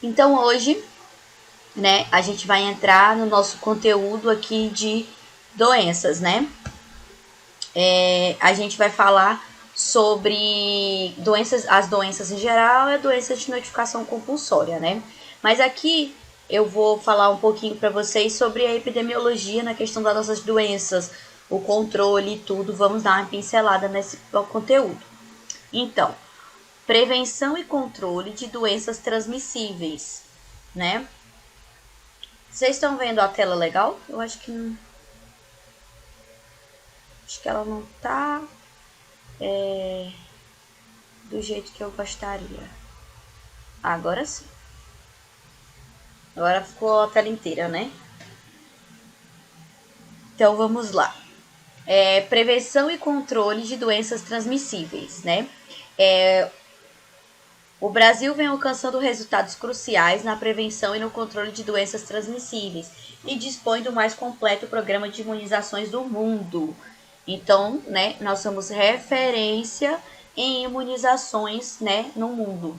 Então hoje, né, a gente vai entrar no nosso conteúdo aqui de doenças, né? A gente vai falar sobre doenças, as doenças em geral e doenças de notificação compulsória, né? Mas aqui eu vou falar um pouquinho para vocês sobre a epidemiologia na questão das nossas doenças, o controle e tudo. Vamos dar uma pincelada nesse conteúdo. Então, prevenção e controle de doenças transmissíveis, né? Vocês estão vendo a tela legal? Eu acho que não. Acho que ela não tá do jeito que eu gostaria. Agora sim. Agora ficou a tela inteira, né? Então vamos lá. Prevenção e controle de doenças transmissíveis, né? O Brasil vem alcançando resultados cruciais na prevenção e no controle de doenças transmissíveis e dispõe do mais completo programa de imunizações do mundo. Então, né, nós somos referência em imunizações, né, no mundo.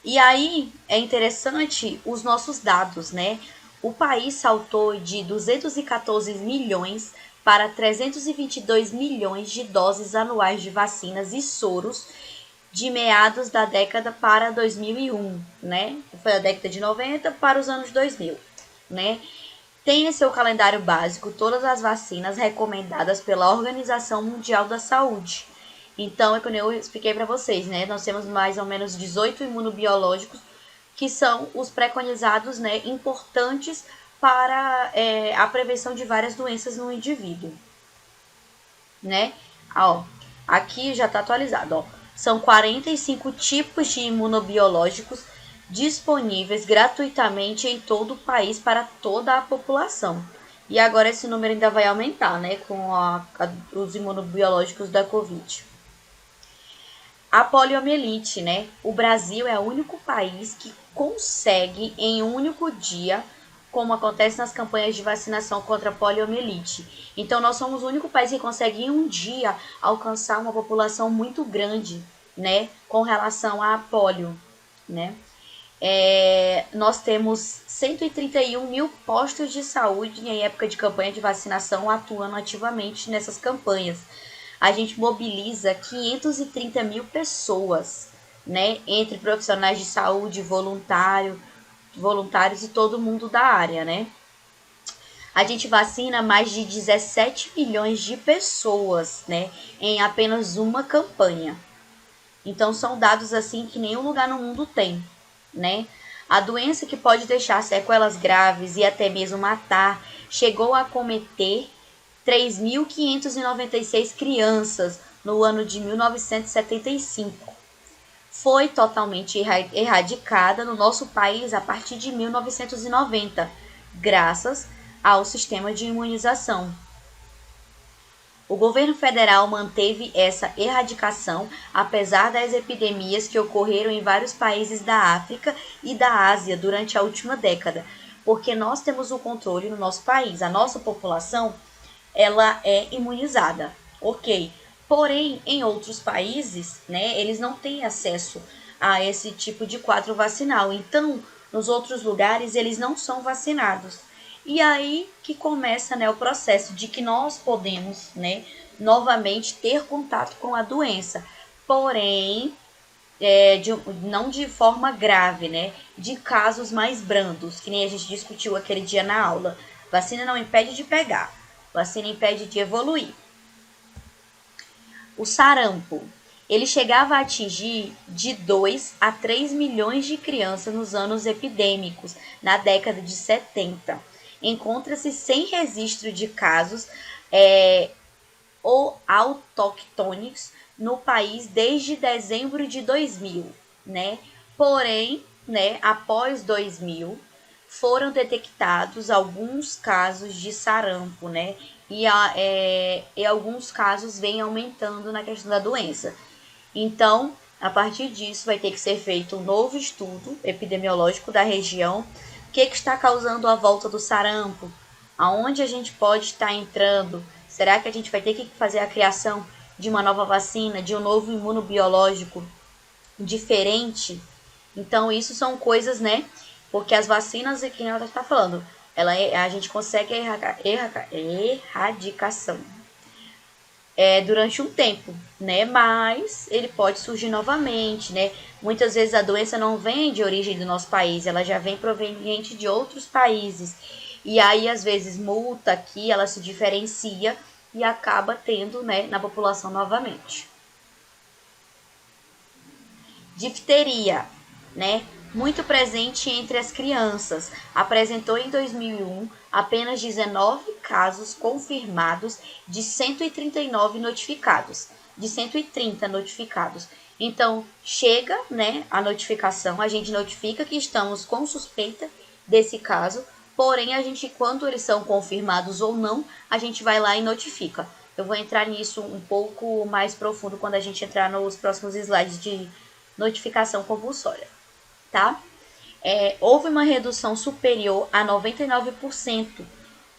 E aí é interessante os nossos dados, né? O país saltou de 214 milhões para 322 milhões de doses anuais de vacinas e soros de meados da década para 2001, né? Foi a década de 90 para os anos 2000, né? Tem em seu calendário básico todas as vacinas recomendadas pela Organização Mundial da Saúde. Então, é como eu expliquei para vocês, né? Nós temos mais ou menos 18 imunobiológicos que são os preconizados, né, importantes para a prevenção de várias doenças no indivíduo, né? Ó, aqui já está atualizado, ó. São 45 tipos de imunobiológicos disponíveis gratuitamente em todo o país para toda a população. E agora esse número ainda vai aumentar, né, com os imunobiológicos da Covid. A poliomielite, né? O Brasil é o único país que consegue em um único dia, como acontece nas campanhas de vacinação contra a poliomielite. Então, nós somos o único país que consegue em um dia alcançar uma população muito grande, né? Com relação à polio, né? Nós temos 131 mil postos de saúde em época de campanha de vacinação atuando ativamente nessas campanhas. A gente mobiliza 530 mil pessoas, né, entre profissionais de saúde, voluntários e todo mundo da área, né? A gente vacina mais de 17 milhões de pessoas, né, em apenas uma campanha. Então são dados assim que nenhum lugar no mundo tem, né? A doença que pode deixar sequelas graves e até mesmo matar chegou a acometer 3.596 crianças no ano de 1975. Foi totalmente erradicada no nosso país a partir de 1990, graças ao sistema de imunização. O governo federal manteve essa erradicação, apesar das epidemias que ocorreram em vários países da África e da Ásia durante a última década, porque nós temos o controle no nosso país, a nossa população ela é imunizada, ok? Porém, em outros países, né, eles não têm acesso a esse tipo de quadro vacinal. Então, nos outros lugares, eles não são vacinados. E aí que começa, né, o processo de que nós podemos, né, novamente ter contato com a doença. Porém, não de forma grave, né, de casos mais brandos, que nem a gente discutiu aquele dia na aula. Vacina não impede de pegar. Vacina impede de evoluir. O sarampo, ele chegava a atingir de 2 a 3 milhões de crianças nos anos epidêmicos, na década de 70. Encontra-se sem registro de casos ou autóctones no país desde dezembro de 2000, né? Porém, né, após 2000, foram detectados alguns casos de sarampo, né? E alguns casos vêm aumentando na questão da doença. Então, a partir disso, vai ter que ser feito um novo estudo epidemiológico da região. O que está causando a volta do sarampo? Aonde a gente pode estar entrando? Será que a gente vai ter que fazer a criação de uma nova vacina, de um novo imunobiológico diferente, Então, isso são coisas, né? Porque as vacinas, que ela está falando, a gente consegue erradicação durante um tempo, né? Mas ele pode surgir novamente, né? Muitas vezes a doença não vem de origem do nosso país, ela já vem proveniente de outros países. E aí, às vezes, multa aqui, ela se diferencia e acaba tendo, né, na população novamente. Difteria, né? Muito presente entre as crianças. Apresentou em 2001 apenas 19 casos confirmados de 139 notificados. De 130 notificados. Então, chega, né, a notificação, a gente notifica que estamos com suspeita desse caso, porém, a gente, quando eles são confirmados ou não, a gente vai lá e notifica. Eu vou entrar nisso um pouco mais profundo quando a gente entrar nos próximos slides de notificação compulsória, tá? Houve uma redução superior a 99%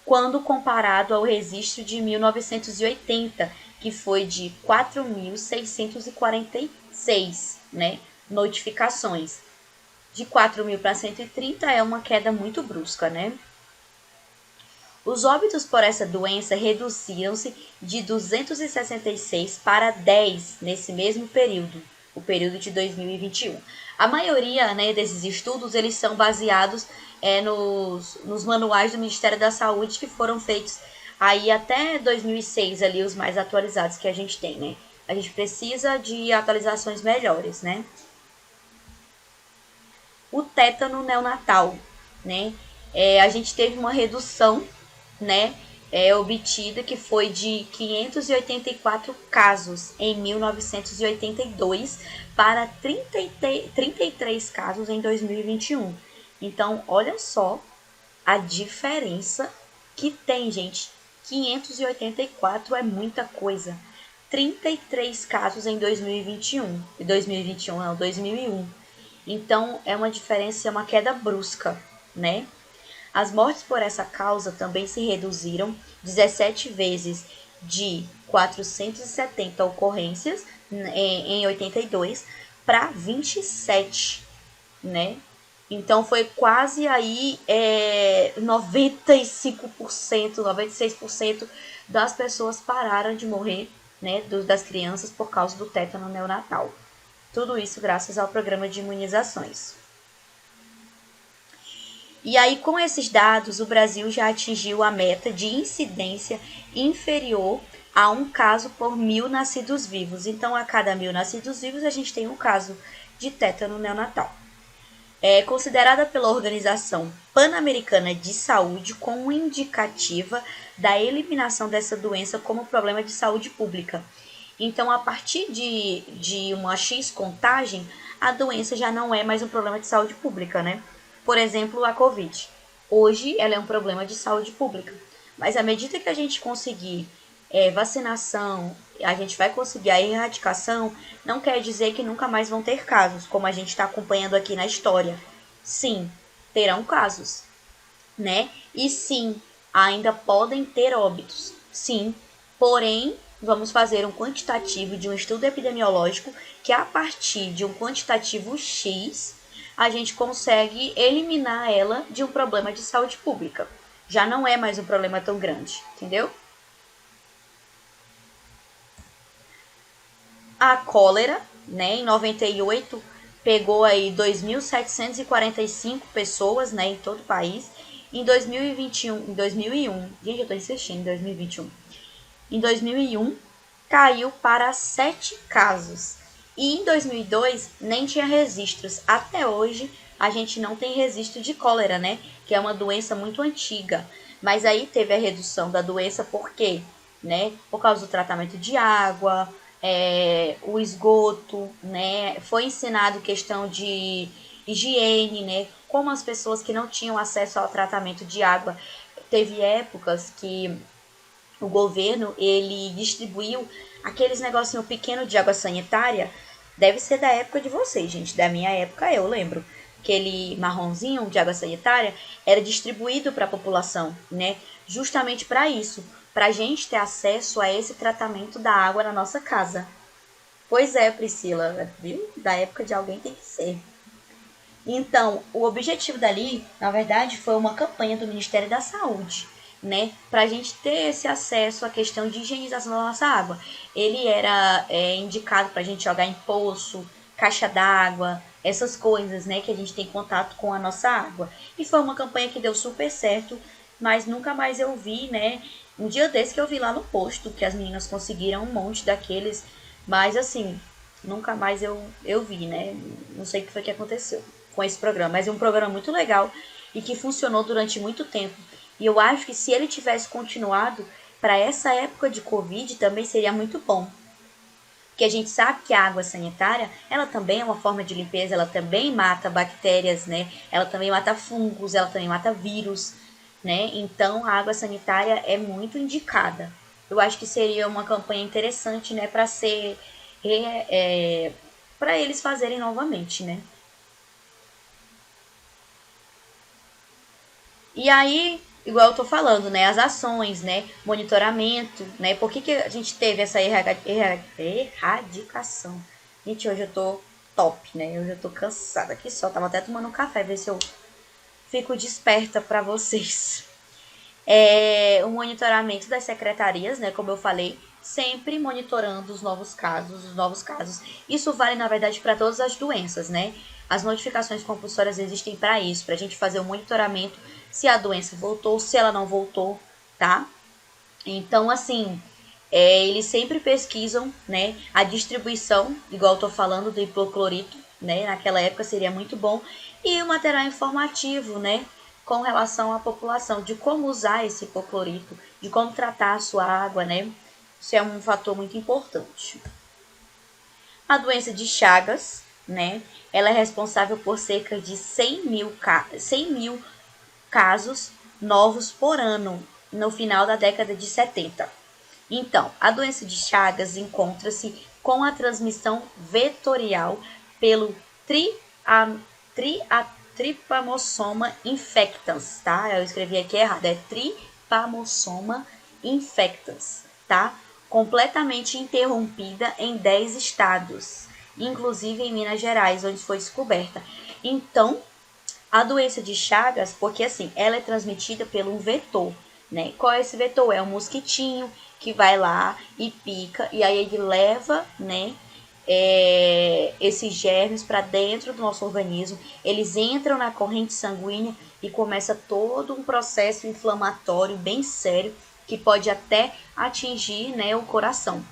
quando comparado ao registro de 1980, que foi de 4.646, né, notificações. De 4.000 para 130 é uma queda muito brusca, né? Os óbitos por essa doença reduziram-se de 266 para 10 nesse mesmo período, o período de 2021. A maioria, né, desses estudos eles são baseados nos manuais do Ministério da Saúde que foram feitos aí até 2006, ali os mais atualizados que a gente tem, né? A gente precisa de atualizações melhores, né? O tétano neonatal, né? A gente teve uma redução, né, obtida, que foi de 584 casos em 1982 para 33 casos em 2021. Então, olha só a diferença que tem, gente. 584 é muita coisa. 33 casos em 2021. 2021 não, 2001. Então, é uma diferença, é uma queda brusca, né? As mortes por essa causa também se reduziram 17 vezes, de 470 ocorrências em 82 para 27, né? Então foi quase aí 95%, 96% das pessoas pararam de morrer, né, das crianças por causa do tétano neonatal. Tudo isso graças ao programa de imunizações. E aí, com esses dados, o Brasil já atingiu a meta de incidência inferior a um caso por 1.000 nascidos vivos. Então, a cada 1.000 nascidos vivos, a gente tem um caso de tétano neonatal. É considerada pela Organização Pan-Americana de Saúde como indicativa da eliminação dessa doença como problema de saúde pública. Então, a partir de uma X contagem, a doença já não é mais um problema de saúde pública, né? Por exemplo, a Covid. Hoje, ela é um problema de saúde pública. Mas à medida que a gente conseguir vacinação, a gente vai conseguir a erradicação, não quer dizer que nunca mais vão ter casos, como a gente está acompanhando aqui na história. Sim, terão casos, né? E sim, ainda podem ter óbitos. Sim, porém, vamos fazer um quantitativo de um estudo epidemiológico que a partir de um quantitativo X, a gente consegue eliminar ela de um problema de saúde pública. Já não é mais um problema tão grande, entendeu? A cólera, né, em 98, pegou aí 2.745 pessoas, né, em todo o país. Em 2001, gente, eu tô insistindo, em 2021. Em 2001, caiu para 7 casos. E em 2002, nem tinha registros. Até hoje, a gente não tem registro de cólera, né? Que é uma doença muito antiga. Mas aí teve a redução da doença por quê? Né? Por causa do tratamento de água, o esgoto, né? Foi ensinado questão de higiene, né? Como as pessoas que não tinham acesso ao tratamento de água. Teve épocas que o governo, ele distribuiu aqueles negocinho pequeno de água sanitária. Deve ser da época de vocês, gente. Da minha época eu lembro. Aquele marronzinho de água sanitária era distribuído para a população, né? Justamente para isso, para a gente ter acesso a esse tratamento da água na nossa casa. Pois é, Priscila, viu? Da época de alguém tem que ser. Então, o objetivo dali, na verdade, foi uma campanha do Ministério da Saúde, né, para a gente ter esse acesso à questão de higienização da nossa água. Ele era indicado para a gente jogar em poço, caixa d'água, essas coisas, né, que a gente tem contato com a nossa água. E foi uma campanha que deu super certo, mas nunca mais eu vi, né, um dia desse que eu vi lá no posto, que as meninas conseguiram um monte daqueles, mas assim, nunca mais eu vi, né, não sei o que foi que aconteceu com esse programa, mas é um programa muito legal e que funcionou durante muito tempo. E eu acho que se ele tivesse continuado para essa época de Covid também seria muito bom. Porque a gente sabe que a água sanitária, ela também é uma forma de limpeza, ela também mata bactérias, né? Ela também mata fungos, ela também mata vírus, né? Então a água sanitária é muito indicada. Eu acho que seria uma campanha interessante, né, para ser para eles fazerem novamente, né? E aí, igual eu tô falando, né, as ações, né, monitoramento, né, por que a gente teve essa erradicação? Gente, hoje eu tô top, né, hoje eu tô cansada aqui só, tava até tomando um café, ver se eu fico desperta para vocês. O monitoramento das secretarias, né, como eu falei, sempre monitorando os novos casos, Isso vale, na verdade, para todas as doenças, né? As notificações compulsórias existem para isso, para a gente fazer o monitoramento se a doença voltou, se ela não voltou, tá? Então, assim, eles sempre pesquisam, né, a distribuição, igual eu tô falando do hipoclorito, né, naquela época seria muito bom, e o material informativo, né, com relação à população, de como usar esse hipoclorito, de como tratar a sua água, né, isso é um fator muito importante. A doença de Chagas, né, ela é responsável por cerca de 100 mil casos novos por ano no final da década de 70. Então, a doença de Chagas encontra-se com a transmissão vetorial pelo Trypanosoma infectans, tá? Eu escrevi aqui errado, é Trypanosoma infectans, tá? Completamente interrompida em 10 estados, inclusive em Minas Gerais, onde foi descoberta. Então, a doença de Chagas, porque assim, ela é transmitida pelo um vetor, né? Qual é esse vetor? É um mosquitinho que vai lá e pica, e aí ele leva, né, esses germes para dentro do nosso organismo, eles entram na corrente sanguínea e começa todo um processo inflamatório bem sério que pode até atingir, né, o coração.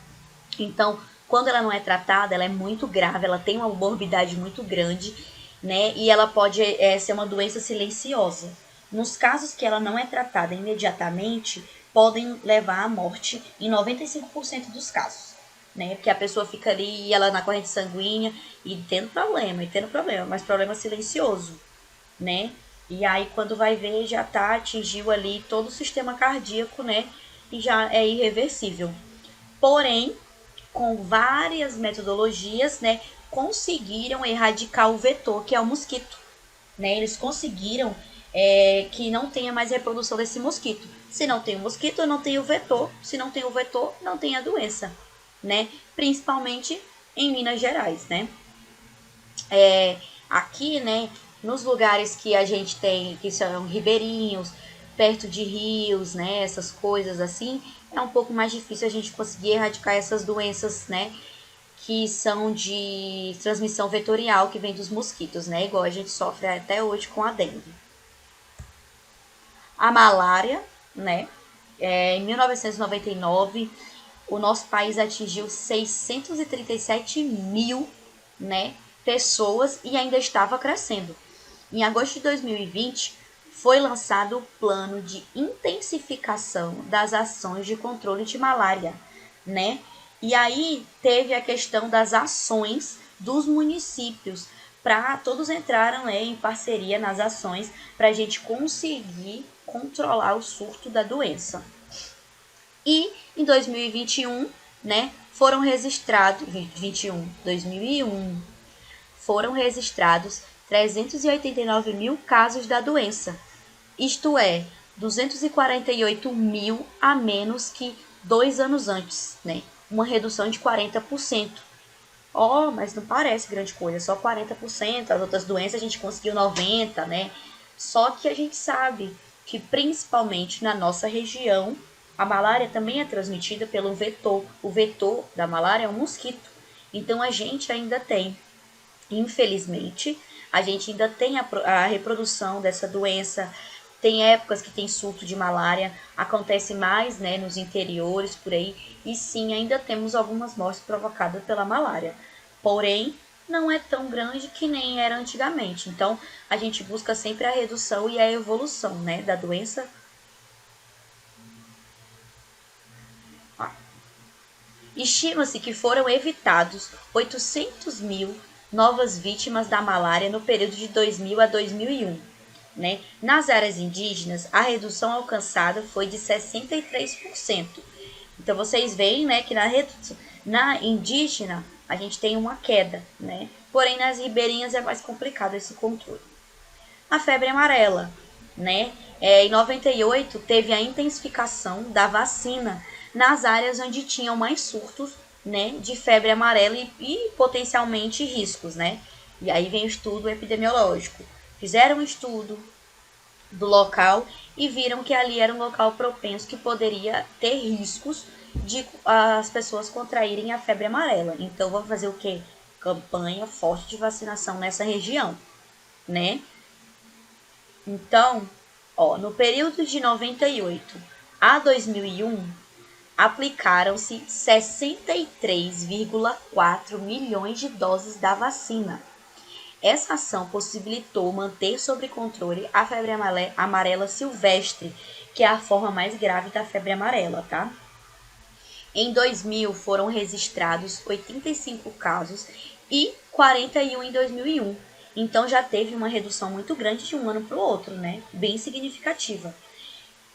Então, quando ela não é tratada, ela é muito grave, ela tem uma morbidade muito grande, né? E ela pode ser uma doença silenciosa. Nos casos que ela não é tratada imediatamente, podem levar à morte em 95% dos casos, né? Porque a pessoa fica ali, ela na corrente sanguínea e tendo problema, mas problema silencioso, né? E aí quando vai ver já tá atingiu ali todo o sistema cardíaco, né? E já é irreversível. Porém, com várias metodologias, né, conseguiram erradicar o vetor, que é o mosquito. Né? Eles conseguiram que não tenha mais reprodução desse mosquito. Se não tem o mosquito, não tem o vetor. Se não tem o vetor, não tem a doença. Né? Principalmente em Minas Gerais. Né? Aqui, né, nos lugares que a gente tem, que são ribeirinhos, perto de rios, né, essas coisas assim, é um pouco mais difícil a gente conseguir erradicar essas doenças, né, que são de transmissão vetorial, que vem dos mosquitos, né, igual a gente sofre até hoje com a dengue. A malária, né, em 1999, o nosso país atingiu 637 mil, né, pessoas e ainda estava crescendo. Em agosto de 2020, foi lançado o plano de intensificação das ações de controle de malária, né? E aí teve a questão das ações dos municípios, para todos entraram, né, em parceria nas ações para a gente conseguir controlar o surto da doença. E em 2021, né, foram registrados 2001, foram registrados 389 mil casos da doença, isto é, 248 mil a menos que 2 anos antes, né? Uma redução de 40%. Mas não parece grande coisa, só 40%, as outras doenças a gente conseguiu 90%, né? Só que a gente sabe que principalmente na nossa região, a malária também é transmitida pelo vetor. O vetor da malária é um mosquito. Então a gente ainda tem, infelizmente, a gente ainda tem a reprodução dessa doença. Tem épocas que tem surto de malária, acontece mais, né, nos interiores, por aí. E sim, ainda temos algumas mortes provocadas pela malária. Porém, não é tão grande que nem era antigamente. Então, a gente busca sempre a redução e a evolução, né, da doença. Estima-se que foram evitados 800 mil novas vítimas da malária no período de 2000 a 2001. Né? Nas áreas indígenas, a redução alcançada foi de 63%. Então, vocês veem, né, que na indígena a gente tem uma queda, né? Porém, nas ribeirinhas é mais complicado esse controle. A febre amarela, né? Em 98 teve a intensificação da vacina nas áreas onde tinham mais surtos, né, de febre amarela e potencialmente riscos, né? E aí vem o estudo epidemiológico. Fizeram um estudo do local e viram que ali era um local propenso que poderia ter riscos de as pessoas contraírem a febre amarela. Então vamos fazer o quê? Campanha forte de vacinação nessa região, né? Então, no período de 98 a 2001, aplicaram-se 63,4 milhões de doses da vacina. Essa ação possibilitou manter sob controle a febre amarela silvestre, que é a forma mais grave da febre amarela, tá? Em 2000 foram registrados 85 casos e 41 em 2001. Então já teve uma redução muito grande de um ano para o outro, né? Bem significativa.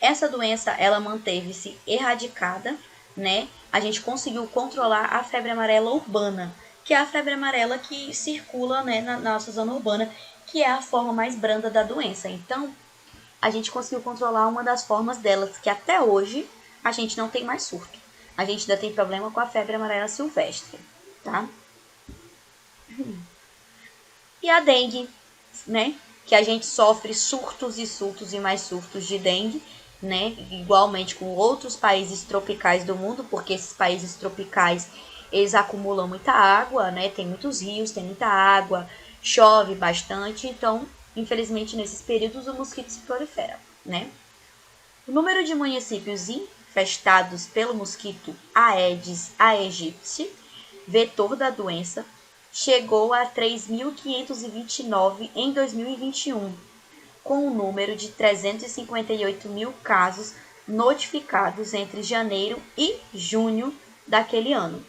Essa doença, ela manteve-se erradicada, né? A gente conseguiu controlar a febre amarela urbana, que é a febre amarela que circula, né, na nossa zona urbana, que é a forma mais branda da doença. Então, a gente conseguiu controlar uma das formas delas, que até hoje a gente não tem mais surto. A gente ainda tem problema com a febre amarela silvestre, tá? E a dengue, né? Que a gente sofre surtos e surtos e mais surtos de dengue, né? Igualmente com outros países tropicais do mundo, porque esses países tropicais, eles acumulam muita água, né? Tem muitos rios, tem muita água, chove bastante, então, infelizmente, nesses períodos o mosquito se prolifera, né? O número de municípios infestados pelo mosquito Aedes aegypti, vetor da doença, chegou a 3.529 em 2021, com um número de 358 mil casos notificados entre janeiro e junho daquele ano.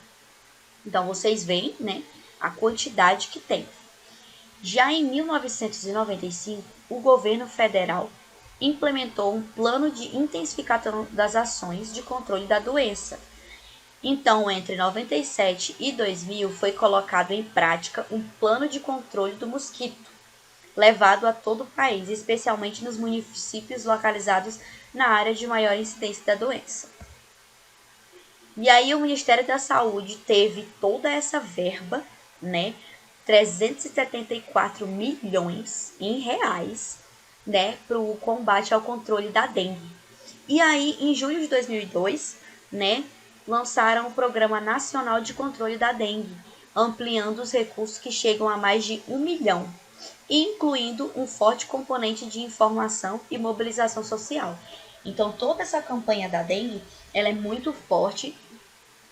Então, vocês veem, né, a quantidade que tem. Já em 1995, o governo federal implementou um plano de intensificação das ações de controle da doença. Então, entre 97 e 2000, foi colocado em prática um plano de controle do mosquito, levado a todo o país, especialmente nos municípios localizados na área de maior incidência da doença. E aí o Ministério da Saúde teve toda essa verba, né, 374 milhões em reais, né, para o combate ao controle da dengue. E aí, em julho de 2002, né, lançaram o Programa Nacional de Controle da Dengue, ampliando os recursos que chegam a mais de 1 milhão, incluindo um forte componente de informação e mobilização social. Então, toda essa campanha da dengue, ela é muito forte,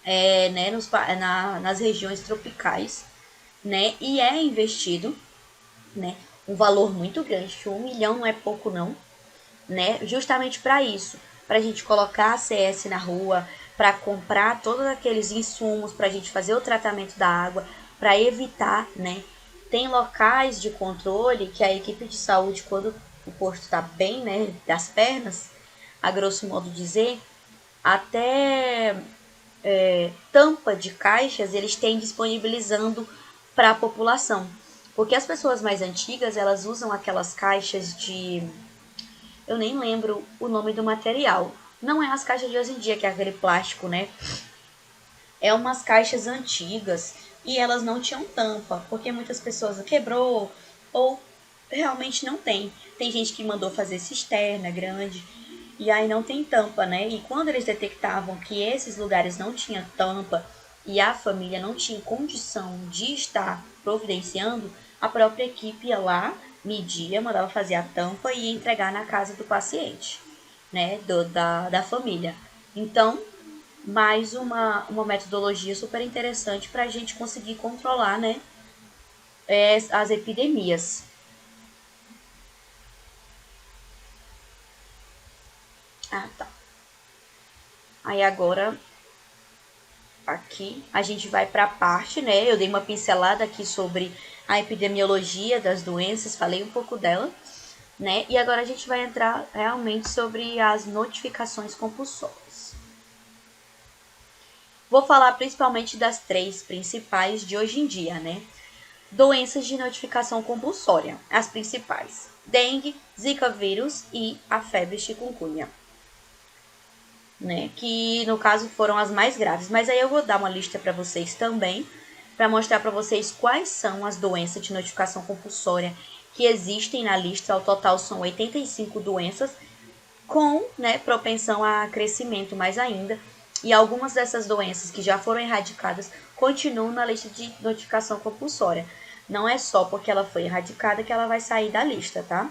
né, nas regiões tropicais, né, e é investido, né, um valor muito grande, 1 milhão não é pouco não, né, justamente para isso, para a gente colocar a CS na rua, para comprar todos aqueles insumos para a gente fazer o tratamento da água, para evitar, né, tem locais de controle que a equipe de saúde, quando o posto está bem, né, das pernas, a grosso modo dizer, até tampa de caixas eles têm disponibilizando para a população. Porque as pessoas mais antigas, elas usam aquelas caixas de... Eu nem lembro o nome do material. Não é as caixas de hoje em dia, que é aquele plástico, né? É umas caixas antigas, e elas não tinham tampa, porque muitas pessoas quebrou ou realmente não tem. Tem gente que mandou fazer cisterna grande e aí não tem tampa, né? E quando eles detectavam que esses lugares não tinham tampa e a família não tinha condição de estar providenciando, a própria equipe ia lá, media, mandava fazer a tampa e ia entregar na casa do paciente, né? Da família. Então, mais uma metodologia super interessante para a gente conseguir controlar, né, as epidemias. Ah, tá. Aí agora aqui a gente vai para a parte, né? Eu dei uma pincelada aqui sobre a epidemiologia das doenças, falei um pouco dela, né? E agora a gente vai entrar realmente sobre as notificações compulsórias. Vou falar principalmente das três principais de hoje em dia, né? Doenças de notificação compulsória, as principais: dengue, zika vírus e a febre chikungunya, né? Que no caso foram as mais graves. Mas aí eu vou dar uma lista para vocês também, para mostrar para vocês quais são as doenças de notificação compulsória que existem na lista. Ao total são 85 doenças com, né, propensão a crescimento mais ainda. E algumas dessas doenças que já foram erradicadas continuam na lista de notificação compulsória. Não é só porque ela foi erradicada que ela vai sair da lista, tá?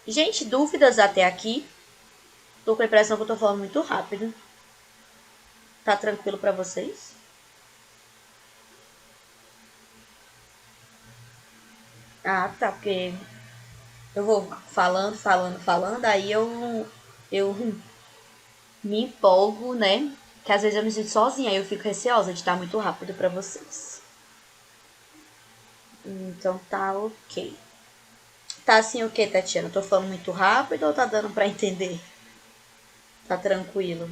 Gente, dúvidas até aqui? Tô com a impressão que eu tô falando muito rápido. Tá tranquilo para vocês? Ah, tá, porque eu vou falando, aí eu me empolgo, né? Que às vezes eu me sinto sozinha, aí eu fico receosa de estar muito rápido para vocês. Então tá ok. Tá assim o que, Tatiana? Tô falando muito rápido ou tá dando pra entender? Tá tranquilo?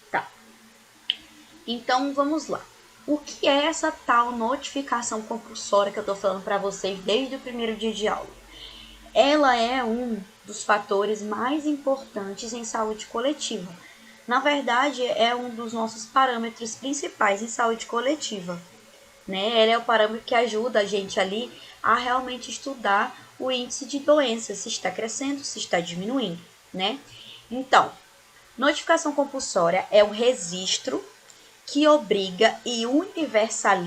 Tá. Então vamos lá. O que é essa tal notificação compulsória que eu tô falando pra vocês desde o primeiro dia de aula? Ela é um dos fatores mais importantes em saúde coletiva. Na verdade, é um dos nossos parâmetros principais em saúde coletiva, né? Ele é o parâmetro que ajuda a gente ali a realmente estudar o índice de doenças, se está crescendo, se está diminuindo, né? Então, notificação compulsória é um registro que obriga e universal,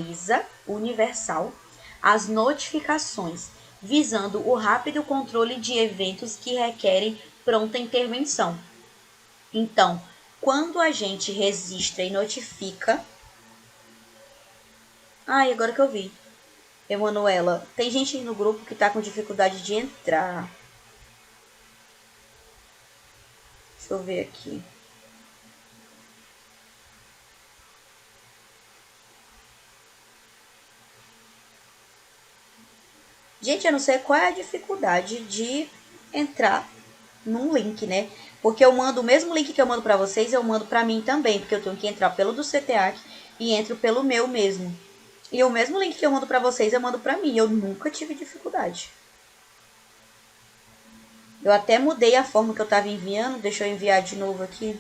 as notificações, visando o rápido controle de eventos que requerem pronta intervenção. Então, quando a gente registra e notifica. Ai, agora que eu vi. Emanuela, tem gente no grupo que tá com dificuldade de entrar. Deixa eu ver aqui. Gente, eu não sei qual é a dificuldade de entrar num link, né? Porque eu mando o mesmo link que eu mando pra vocês, eu mando pra mim também, porque eu tenho que entrar pelo do CTAC e entro pelo meu mesmo. E o mesmo link que eu mando pra vocês, eu mando pra mim. Eu nunca tive dificuldade. Eu até mudei a forma que eu tava enviando, deixa eu enviar de novo aqui.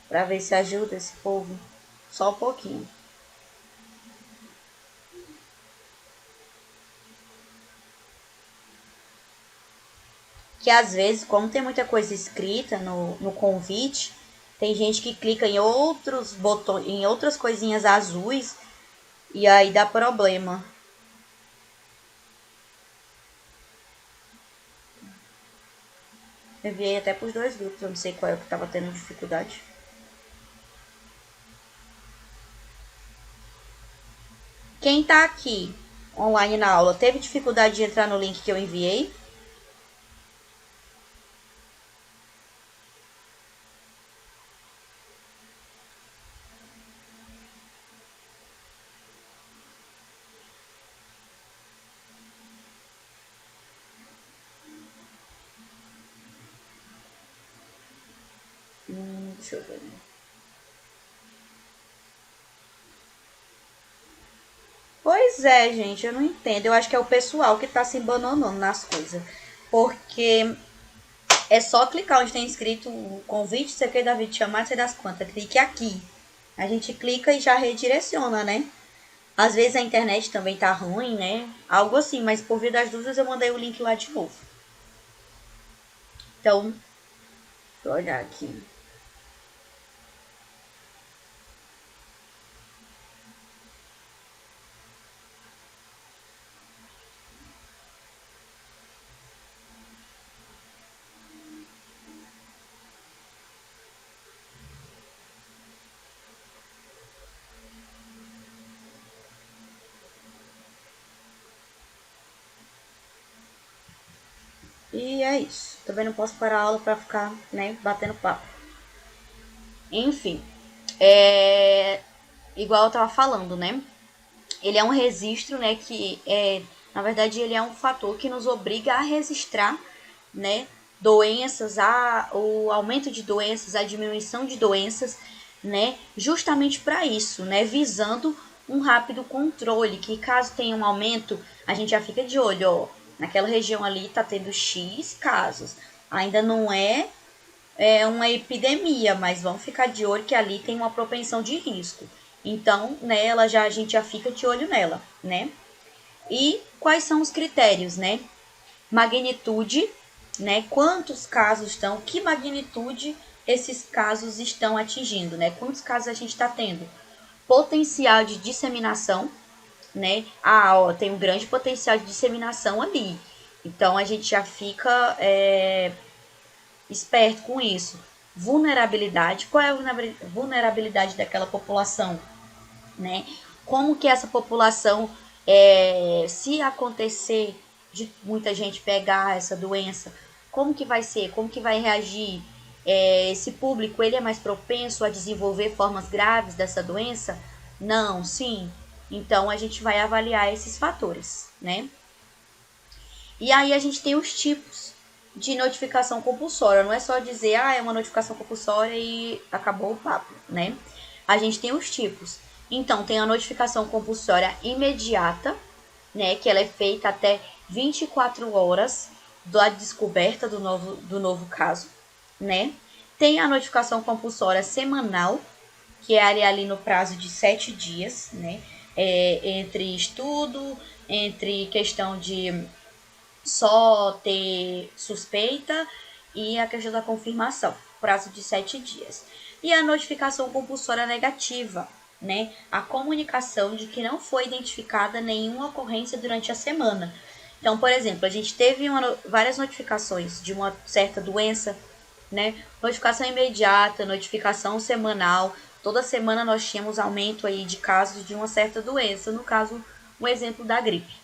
Pra ver se ajuda esse povo. Só um pouquinho. Que às vezes, como tem muita coisa escrita no convite, tem gente que clica em outros botões, em outras coisinhas azuis e aí dá problema. Eu enviei até pros dois grupos, eu não sei qual é o que tava tendo dificuldade. Quem tá aqui online na aula teve dificuldade de entrar no link que eu enviei? Deixa eu ver. Pois é, gente, eu não entendo. Eu acho que é o pessoal que tá se embananando nas coisas. Porque é só clicar onde tem escrito o convite, você quer David chamar, você das quantas. Clique aqui. A gente clica e já redireciona, né? Às vezes a internet também tá ruim, né? Algo assim, mas por via das dúvidas eu mandei o link lá de novo. Então, deixa eu olhar aqui. E é isso. Também não posso parar a aula pra ficar, né, batendo papo. Enfim, igual eu tava falando, né? Ele é um registro, né, que na verdade ele é um fator que nos obriga a registrar, né, doenças, o aumento de doenças, a diminuição de doenças, né, justamente para isso, né, visando um rápido controle, que caso tenha um aumento, a gente já fica de olho, ó, naquela região ali tá tendo X casos, ainda não é uma epidemia, mas vamos ficar de olho que ali tem uma propensão de risco. Então, né, a gente já fica de olho nela, né? E quais são os critérios, né? Magnitude, né? Quantos casos estão, que magnitude esses casos estão atingindo, né? Quantos casos a gente está tendo? Potencial de disseminação, né? Ó, tem um grande potencial de disseminação ali. Então a gente já fica esperto com isso. Vulnerabilidade, qual é a vulnerabilidade daquela população, né? Como que essa população, se acontecer de muita gente pegar essa doença, como que vai ser? Como que vai reagir? Esse público, ele é mais propenso a desenvolver formas graves dessa doença? Não, sim. Então, a gente vai avaliar esses fatores, né? E aí a gente tem os tipos de notificação compulsória. Não é só dizer, é uma notificação compulsória e acabou o papo, né? A gente tem os tipos. Então, tem a notificação compulsória imediata, né? Que ela é feita até 24 horas da descoberta do novo caso, né? Tem a notificação compulsória semanal, que é ali no prazo de 7 dias, né? Entre estudo, entre questão de só ter suspeita e a questão da confirmação, prazo de 7 dias. E a notificação compulsória negativa, né? A comunicação de que não foi identificada nenhuma ocorrência durante a semana. Então, por exemplo, a gente teve várias notificações de uma certa doença, né? Notificação imediata, notificação semanal. Toda semana nós tínhamos aumento aí de casos de uma certa doença. No caso, um exemplo da gripe,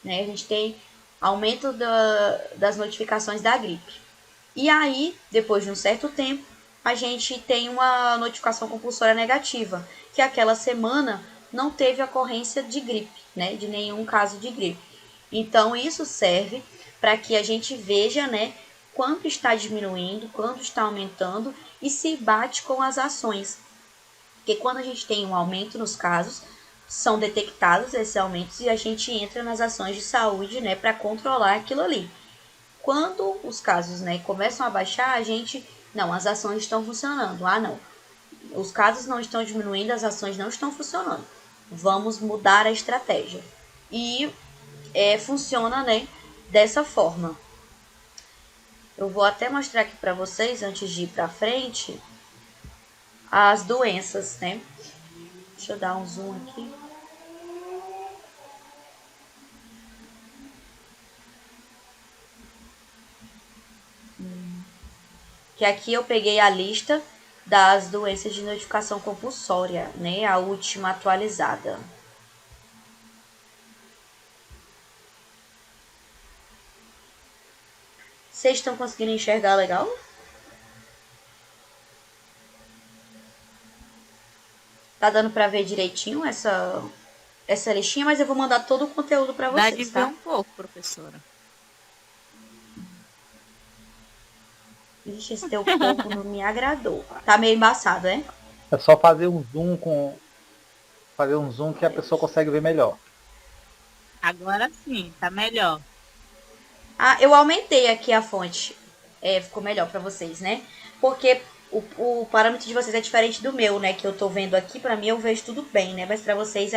né? A gente tem aumento das notificações da gripe. E aí, depois de um certo tempo, a gente tem uma notificação compulsória negativa, que aquela semana não teve ocorrência de gripe, né? De nenhum caso de gripe. Então, isso serve para que a gente veja, né, quanto está diminuindo, quanto está aumentando e se bate com as ações. Porque quando a gente tem um aumento nos casos, são detectados esses aumentos e a gente entra nas ações de saúde, né, para controlar aquilo ali. Quando os casos, né, começam a baixar, a gente, não, as ações estão funcionando. Não, os casos não estão diminuindo, as ações não estão funcionando. Vamos mudar a estratégia. E funciona, né, dessa forma. Eu vou até mostrar aqui para vocês, antes de ir para frente, as doenças, né? Deixa eu dar um zoom aqui. Que aqui eu peguei a lista das doenças de notificação compulsória, né? A última atualizada. Vocês estão conseguindo enxergar legal? Tá dando para ver direitinho essa listinha, mas eu vou mandar todo o conteúdo para vocês, Dá de tá? ver um pouco, professora. Ixi, esse teu fogo não me agradou. Tá meio embaçado, é? É só fazer um zoom que a pessoa consegue ver melhor. Agora sim, tá melhor. Ah, eu aumentei aqui a fonte. Ficou melhor pra vocês, né? Porque o parâmetro de vocês é diferente do meu, né? Que eu tô vendo aqui, pra mim eu vejo tudo bem, né? Mas pra vocês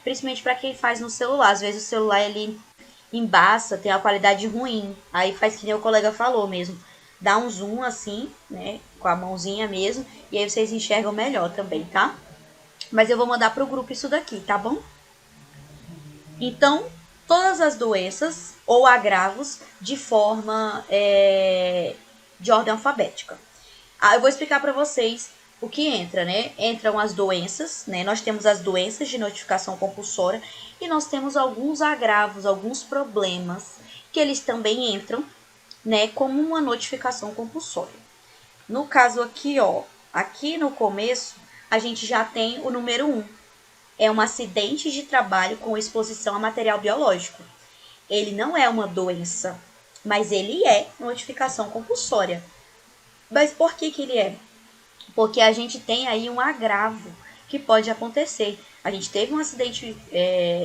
principalmente pra quem faz no celular. Às vezes o celular ele embaça, tem a qualidade ruim. Aí faz que nem o colega falou mesmo. Dá um zoom assim, né? Com a mãozinha mesmo. E aí vocês enxergam melhor também, tá? Mas eu vou mandar pro grupo isso daqui, tá bom? Então, todas as doenças ou agravos de forma de ordem alfabética. Eu vou explicar para vocês o que entra, né? Entram as doenças, né? Nós temos as doenças de notificação compulsória e nós temos alguns agravos, alguns problemas que eles também entram, né, como uma notificação compulsória. No caso aqui, ó, aqui no começo, a gente já tem o número um. É um acidente de trabalho com exposição a material biológico. Ele não é uma doença, mas ele é notificação compulsória. Mas por que ele é? Porque a gente tem aí um agravo que pode acontecer. A gente teve um acidente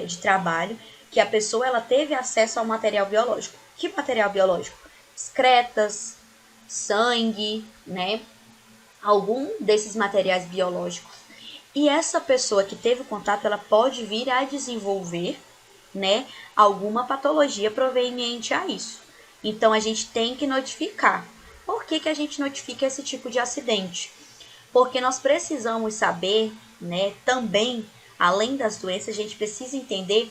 de trabalho que a pessoa ela teve acesso ao material biológico. Que material biológico? Excretas, sangue, né? Algum desses materiais biológicos. E essa pessoa que teve o contato, ela pode vir a desenvolver, né, alguma patologia proveniente a isso. Então a gente tem que notificar. Por que a gente notifica esse tipo de acidente? Porque nós precisamos saber, né, também, além das doenças, a gente precisa entender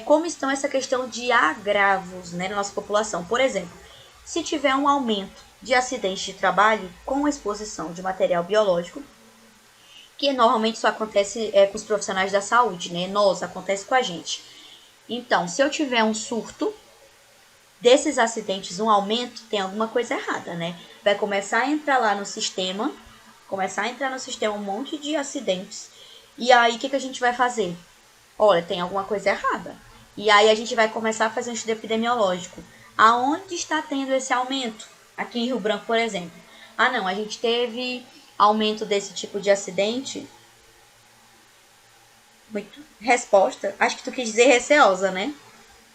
como estão essa questão de agravos, né, na nossa população. Por exemplo, se tiver um aumento de acidentes de trabalho com exposição de material biológico, que normalmente isso acontece com os profissionais da saúde, né? Acontece com a gente. Então, se eu tiver um surto desses acidentes, um aumento, tem alguma coisa errada, né? Vai começar a entrar lá no sistema, um monte de acidentes. E aí, o que a gente vai fazer? Olha, tem alguma coisa errada. E aí a gente vai começar a fazer um estudo epidemiológico. Aonde está tendo esse aumento? Aqui em Rio Branco, por exemplo. Ah, não, a gente teve aumento desse tipo de acidente. Muito. Resposta. Acho que tu quis dizer receosa, né?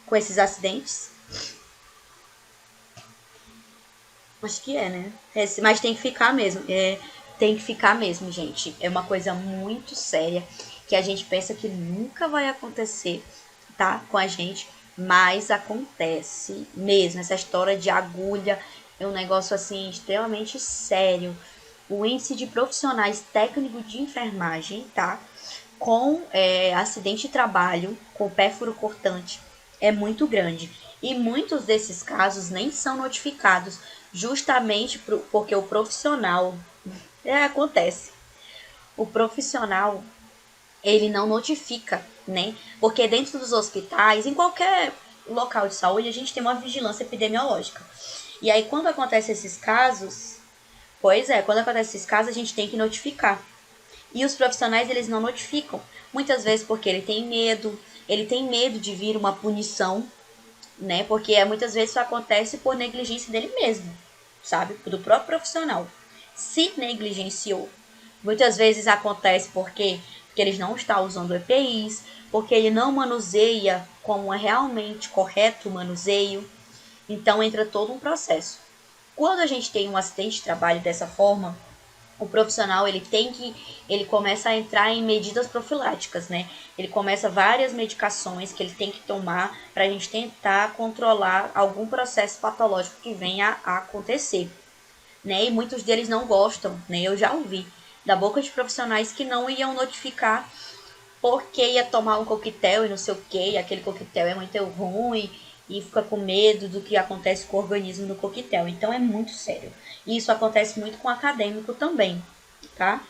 Com esses acidentes. Acho que é, né? Mas tem que ficar mesmo. Tem que ficar mesmo, gente. É uma coisa muito séria que a gente pensa que nunca vai acontecer, tá? Com a gente, mas acontece mesmo. Essa história de agulha é um negócio assim extremamente sério. O índice de profissionais técnicos de enfermagem, tá? Com acidente de trabalho, com pérfuro cortante, é muito grande. E muitos desses casos nem são notificados, justamente porque o profissional. Acontece. O profissional, ele não notifica, né? Porque dentro dos hospitais, em qualquer local de saúde, a gente tem uma vigilância epidemiológica. E aí, quando acontecem esses casos, quando acontecem esses casos, a gente tem que notificar. E os profissionais, eles não notificam. Muitas vezes porque ele tem medo de vir uma punição, né? Porque muitas vezes isso acontece por negligência dele mesmo, sabe? Do próprio profissional. Se negligenciou. Muitas vezes acontece porque eles não estão usando EPIs, porque ele não manuseia como é realmente correto o manuseio. Então entra todo um processo. Quando a gente tem um acidente de trabalho dessa forma, o profissional ele começa a entrar em medidas profiláticas, né? Ele começa várias medicações que ele tem que tomar para a gente tentar controlar algum processo patológico que venha a acontecer, né? E muitos deles não gostam, né? Eu já ouvi da boca de profissionais que não iam notificar porque ia tomar um coquetel e não sei o que, aquele coquetel é muito ruim e fica com medo do que acontece com o organismo no coquetel. Então é muito sério. E isso acontece muito com acadêmico também, tá?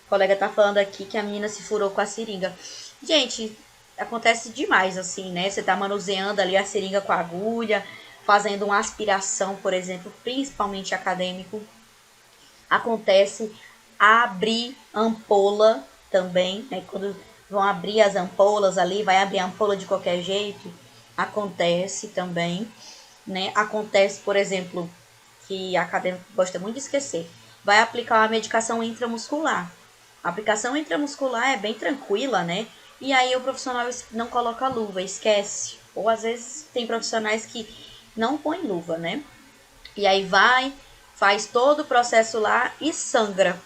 O colega tá falando aqui que a menina se furou com a seringa. Gente, acontece demais assim, né? Você tá manuseando ali a seringa com a agulha, fazendo uma aspiração, por exemplo, principalmente acadêmico. Acontece abrir ampola também, né? Quando vão abrir as ampolas ali, vai abrir a ampola de qualquer jeito, acontece também, né? Acontece, por exemplo, que a acadêmica gosta muito de esquecer, vai aplicar uma medicação intramuscular. A aplicação intramuscular é bem tranquila, né? E aí o profissional não coloca luva, esquece. Ou às vezes tem profissionais que não põem luva, né? E aí vai, faz todo o processo lá e sangra,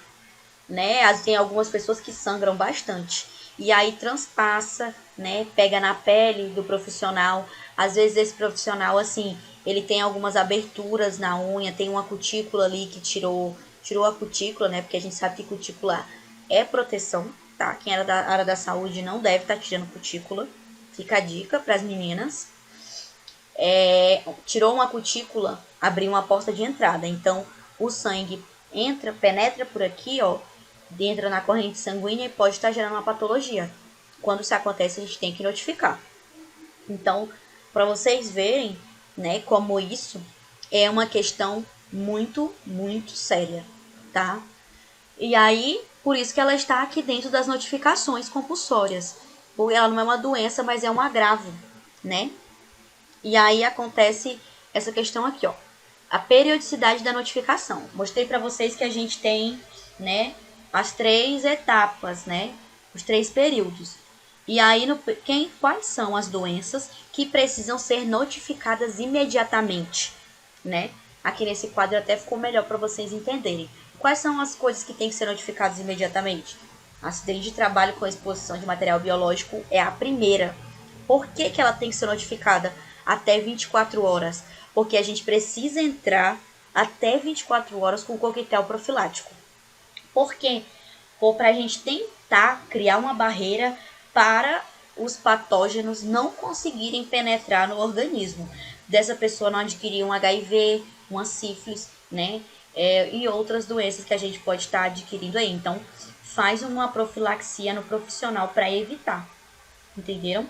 né? Tem algumas pessoas que sangram bastante. E aí transpassa, né? Pega na pele do profissional. Às vezes esse profissional, assim, ele tem algumas aberturas na unha, tem uma cutícula ali que tirou a cutícula, né? Porque a gente sabe que cutícula é proteção, tá? Quem era da área da saúde não deve estar tirando cutícula. Fica a dica para as meninas. Tirou uma cutícula, abriu uma porta de entrada. Então o sangue entra, penetra por aqui, ó, entra na corrente sanguínea e pode estar gerando uma patologia. Quando isso acontece, a gente tem que notificar. Então, para vocês verem, né, como isso é uma questão muito, muito séria, tá? E aí, por isso que ela está aqui dentro das notificações compulsórias. Porque ela não é uma doença, mas é um agravo, né? E aí acontece essa questão aqui, ó. A periodicidade da notificação. Mostrei para vocês que a gente tem, né, as 3 etapas, né? Os 3 períodos. E aí, quais são as doenças que precisam ser notificadas imediatamente, né? Aqui nesse quadro até ficou melhor para vocês entenderem. Quais são as coisas que têm que ser notificadas imediatamente? Acidente de trabalho com exposição de material biológico é a primeira. Por que, que ela tem que ser notificada até 24 horas? Porque a gente precisa entrar até 24 horas com o coquetel profilático. Por quê? Para a gente tentar criar uma barreira para os patógenos não conseguirem penetrar no organismo. Dessa pessoa não adquirir um HIV, uma sífilis, né? E outras doenças que a gente pode estar adquirindo aí. Então, faz uma profilaxia no profissional para evitar. Entenderam?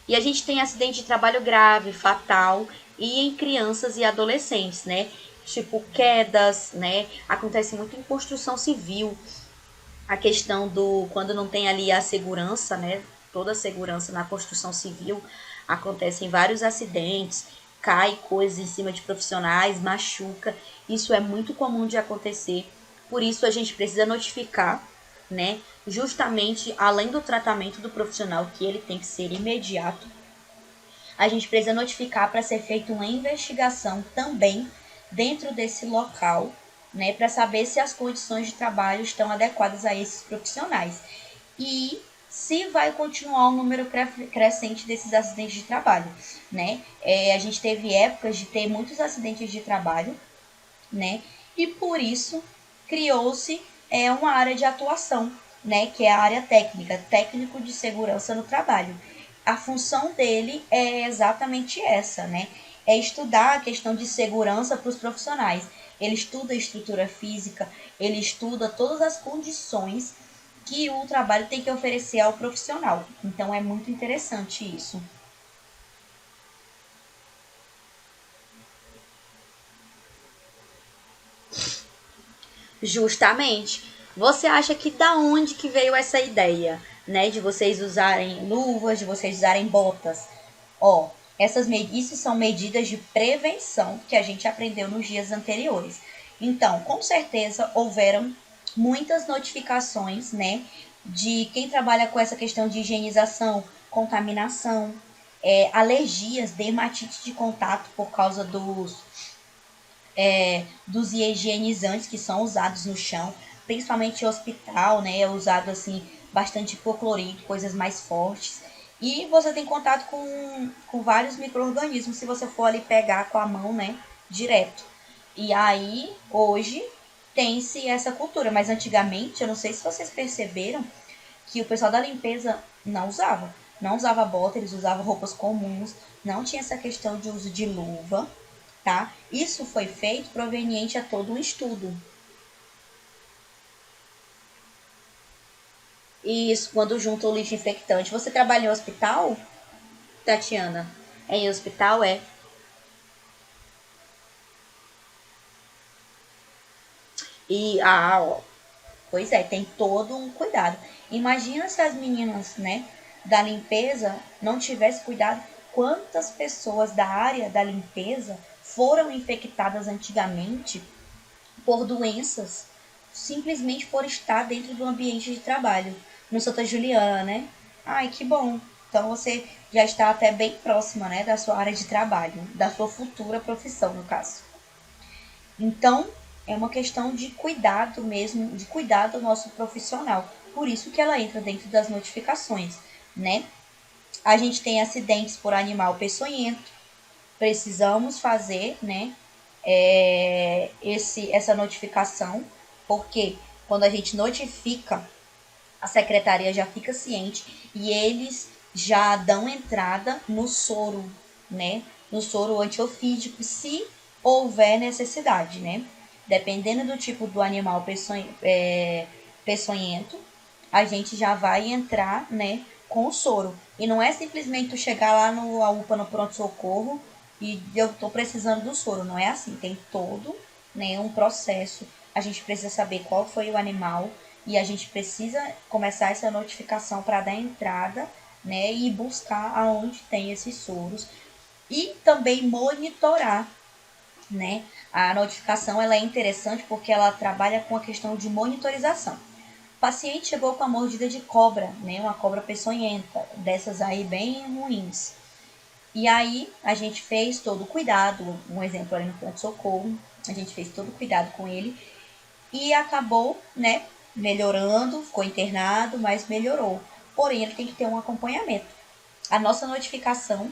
E a gente tem acidente de trabalho grave, fatal, e em crianças e adolescentes, né? Tipo quedas, né? Acontece muito em construção civil. A questão do quando não tem ali a segurança, né? Toda a segurança na construção civil, acontecem vários acidentes, cai coisas em cima de profissionais, machuca. Isso é muito comum de acontecer. Por isso a gente precisa notificar, né? Justamente além do tratamento do profissional, que ele tem que ser imediato, a gente precisa notificar para ser feita uma investigação também dentro desse local, né, para saber se as condições de trabalho estão adequadas a esses profissionais e se vai continuar o número crescente desses acidentes de trabalho, né? A gente teve épocas de ter muitos acidentes de trabalho, né? E por isso criou-se uma área de atuação, né? Que é a área técnica, técnico de segurança no trabalho. A função dele é exatamente essa, né? É estudar a questão de segurança para os profissionais. Ele estuda a estrutura física, ele estuda todas as condições que o trabalho tem que oferecer ao profissional. Então é muito interessante isso. Justamente. Você acha que da onde que veio essa ideia, né, de vocês usarem luvas, de vocês usarem botas? Ó, isso são medidas de prevenção que a gente aprendeu nos dias anteriores. Então, com certeza houveram muitas notificações, né, de quem trabalha com essa questão de higienização, contaminação, alergias, dermatite de contato por causa dos higienizantes que são usados no chão, principalmente em hospital, né? É usado assim bastante hipoclorito, coisas mais fortes. E você tem contato com vários micro-organismos se você for ali pegar com a mão, né? Direto. E aí, hoje, tem-se essa cultura. Mas antigamente, eu não sei se vocês perceberam que o pessoal da limpeza não usava. Não usava bota, eles usavam roupas comuns. Não tinha essa questão de uso de luva, tá? Isso foi feito proveniente a todo um estudo. Isso, quando junta o lixo infectante. Você trabalha em hospital, Tatiana? Em hospital, é. Ó, pois é, tem todo um cuidado. Imagina se as meninas, né, da limpeza não tivessem cuidado. Quantas pessoas da área da limpeza foram infectadas antigamente por doenças, simplesmente por estar dentro do ambiente de trabalho. No Santa Juliana, né? Ai, que bom. Então você já está até bem próxima, né, da sua área de trabalho, da sua futura profissão, no caso. Então, é uma questão de cuidado mesmo, de cuidar do nosso profissional. Por isso que ela entra dentro das notificações, né? A gente tem acidentes por animal peçonhento. Precisamos fazer, né, essa notificação, porque quando a gente notifica, a secretaria já fica ciente e eles já dão entrada no soro, né? No soro antiofídico, se houver necessidade, né? Dependendo do tipo do animal peçonhento, a gente já vai entrar, né, com o soro. E não é simplesmente tu chegar lá no UPA, no pronto-socorro, e eu tô precisando do soro. Não é assim, tem todo, né, um processo. A gente precisa saber qual foi o animal, e a gente precisa começar essa notificação para dar entrada, né, e buscar aonde tem esses soros e também monitorar, né? A notificação ela é interessante porque ela trabalha com a questão de monitorização. O paciente chegou com a mordida de cobra, né, uma cobra peçonhenta, dessas aí bem ruins. E aí a gente fez todo o cuidado, um exemplo ali no pronto-socorro, a gente fez todo o cuidado com ele e acabou, né, melhorando, ficou internado, mas melhorou. Porém, ele tem que ter um acompanhamento. A nossa notificação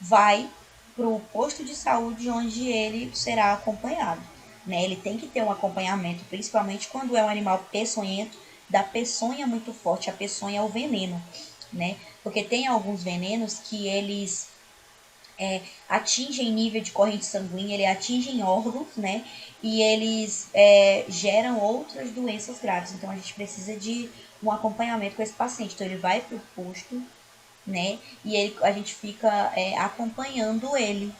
vai para o posto de saúde onde ele será acompanhado. Né? Ele tem que ter um acompanhamento, principalmente quando é um animal peçonhento, da peçonha muito forte. A peçonha é o veneno, né? Porque tem alguns venenos que eles atingem nível de corrente sanguínea, ele atingem órgãos, né? E eles geram outras doenças graves. Então a gente precisa de um acompanhamento com esse paciente. Então ele vai para o posto, né? E a gente fica acompanhando ele.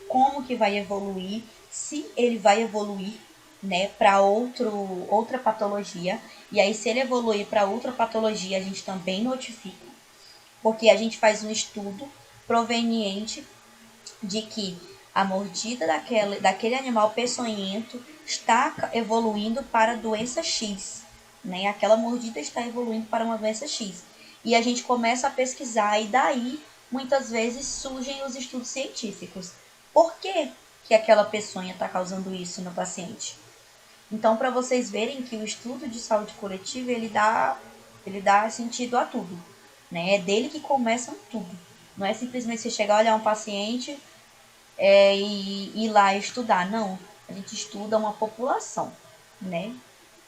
Como que vai evoluir, se ele vai evoluir, né, para outra patologia. E aí, se ele evoluir para outra patologia, a gente também notifica, porque a gente faz um estudo proveniente de que a mordida daquele animal peçonhento está evoluindo para doença X, né? Aquela mordida está evoluindo para uma doença X. E a gente começa a pesquisar e daí muitas vezes surgem os estudos científicos. Por que, que aquela peçonha está causando isso no paciente? Então, para vocês verem que o estudo de saúde coletiva ele dá sentido a tudo, né? É dele que começam tudo. Não é simplesmente você chegar, olhar um paciente e ir lá estudar. Não, a gente estuda uma população, né?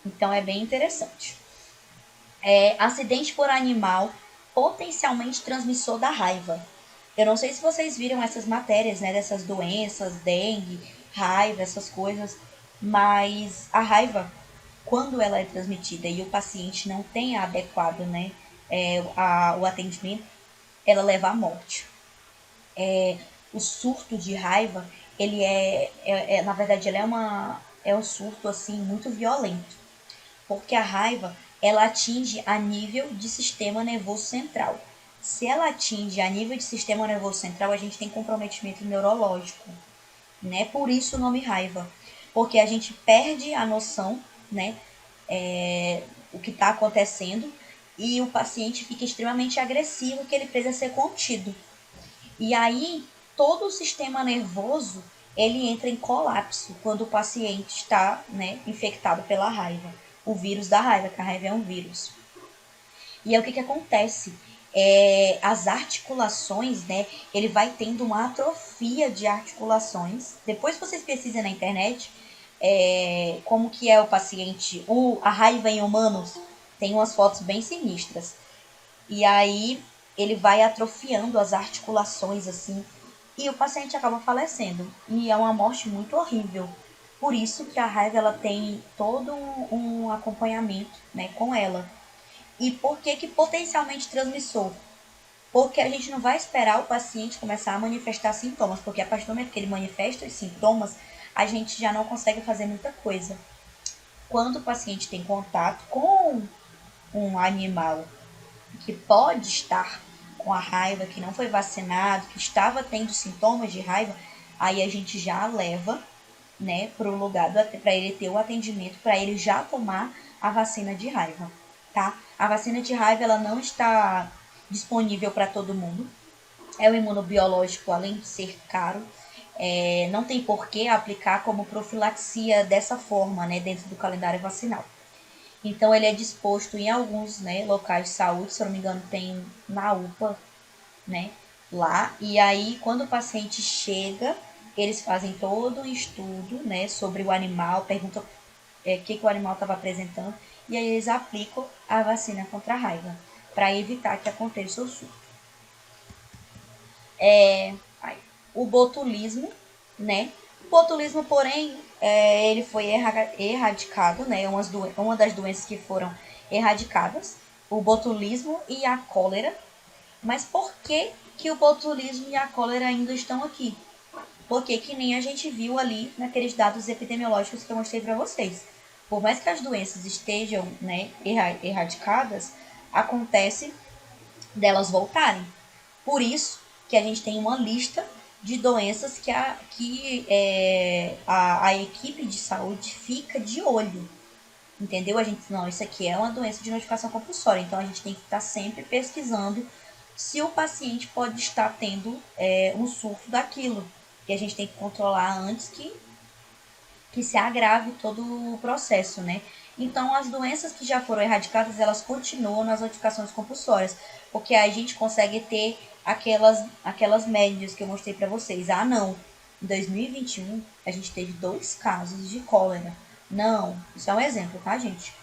Então é bem interessante. Acidente por animal potencialmente transmissor da raiva. Eu não sei se vocês viram essas matérias, né, dessas doenças, dengue, raiva, essas coisas, mas a raiva, quando ela é transmitida e o paciente não tem adequado, né, o atendimento, ela leva à morte. O surto de raiva, ele na verdade, ele é um surto assim muito violento, porque a raiva ela atinge a nível de sistema nervoso central. Se ela atinge a nível de sistema nervoso central, a gente tem comprometimento neurológico, né? Por isso o nome raiva, porque a gente perde a noção, né? O que está acontecendo e o paciente fica extremamente agressivo, que ele precisa ser contido. E aí todo o sistema nervoso ele entra em colapso quando o paciente está, né, infectado pela raiva, o vírus da raiva, que a raiva é um vírus. E aí o que acontece? As articulações, né, ele vai tendo uma atrofia de articulações. Depois vocês pesquisem na internet como que é o paciente, a raiva em humanos, tem umas fotos bem sinistras. E aí ele vai atrofiando as articulações assim, e o paciente acaba falecendo. E é uma morte muito horrível. Por isso que a raiva ela tem todo um acompanhamento, né, com ela. E por que que potencialmente transmissor? Porque a gente não vai esperar o paciente começar a manifestar sintomas, porque a partir do momento que ele manifesta os sintomas, a gente já não consegue fazer muita coisa. Quando o paciente tem contato com um animal que pode estar com a raiva, que não foi vacinado, que estava tendo sintomas de raiva, aí a gente já leva, né, para o lugar para ele ter o atendimento, para ele já tomar a vacina de raiva, tá? A vacina de raiva ela não está disponível para todo mundo. É um imunobiológico, além de ser caro, não tem por que aplicar como profilaxia dessa forma, né, dentro do calendário vacinal. Então, ele é disposto em alguns, né, locais de saúde, se eu não me engano, tem na UPA, né, lá. E aí, quando o paciente chega, eles fazem todo um estudo, né, sobre o animal, perguntam o que o animal estava apresentando, e aí eles aplicam a vacina contra a raiva, para evitar que aconteça o surto. O botulismo, né? O botulismo, porém, ele foi erradicado, né? Uma das doenças que foram erradicadas, o botulismo e a cólera. Mas por que o botulismo e a cólera ainda estão aqui? Porque que nem a gente viu ali naqueles dados epidemiológicos que eu mostrei para vocês. Por mais que as doenças estejam, né, erradicadas, acontece delas voltarem. Por isso que a gente tem uma lista de doenças a equipe de saúde fica de olho. Entendeu? A gente, não, isso aqui é uma doença de notificação compulsória. Então a gente tem que estar sempre pesquisando se o paciente pode estar tendo um surto daquilo. E a gente tem que controlar antes que se agrave todo o processo, né? Então, as doenças que já foram erradicadas, elas continuam nas notificações compulsórias, porque aí a gente consegue ter aquelas médias que eu mostrei para vocês. Ah, não, em 2021 a gente teve 2 casos de cólera. Não, isso é um exemplo, tá, gente?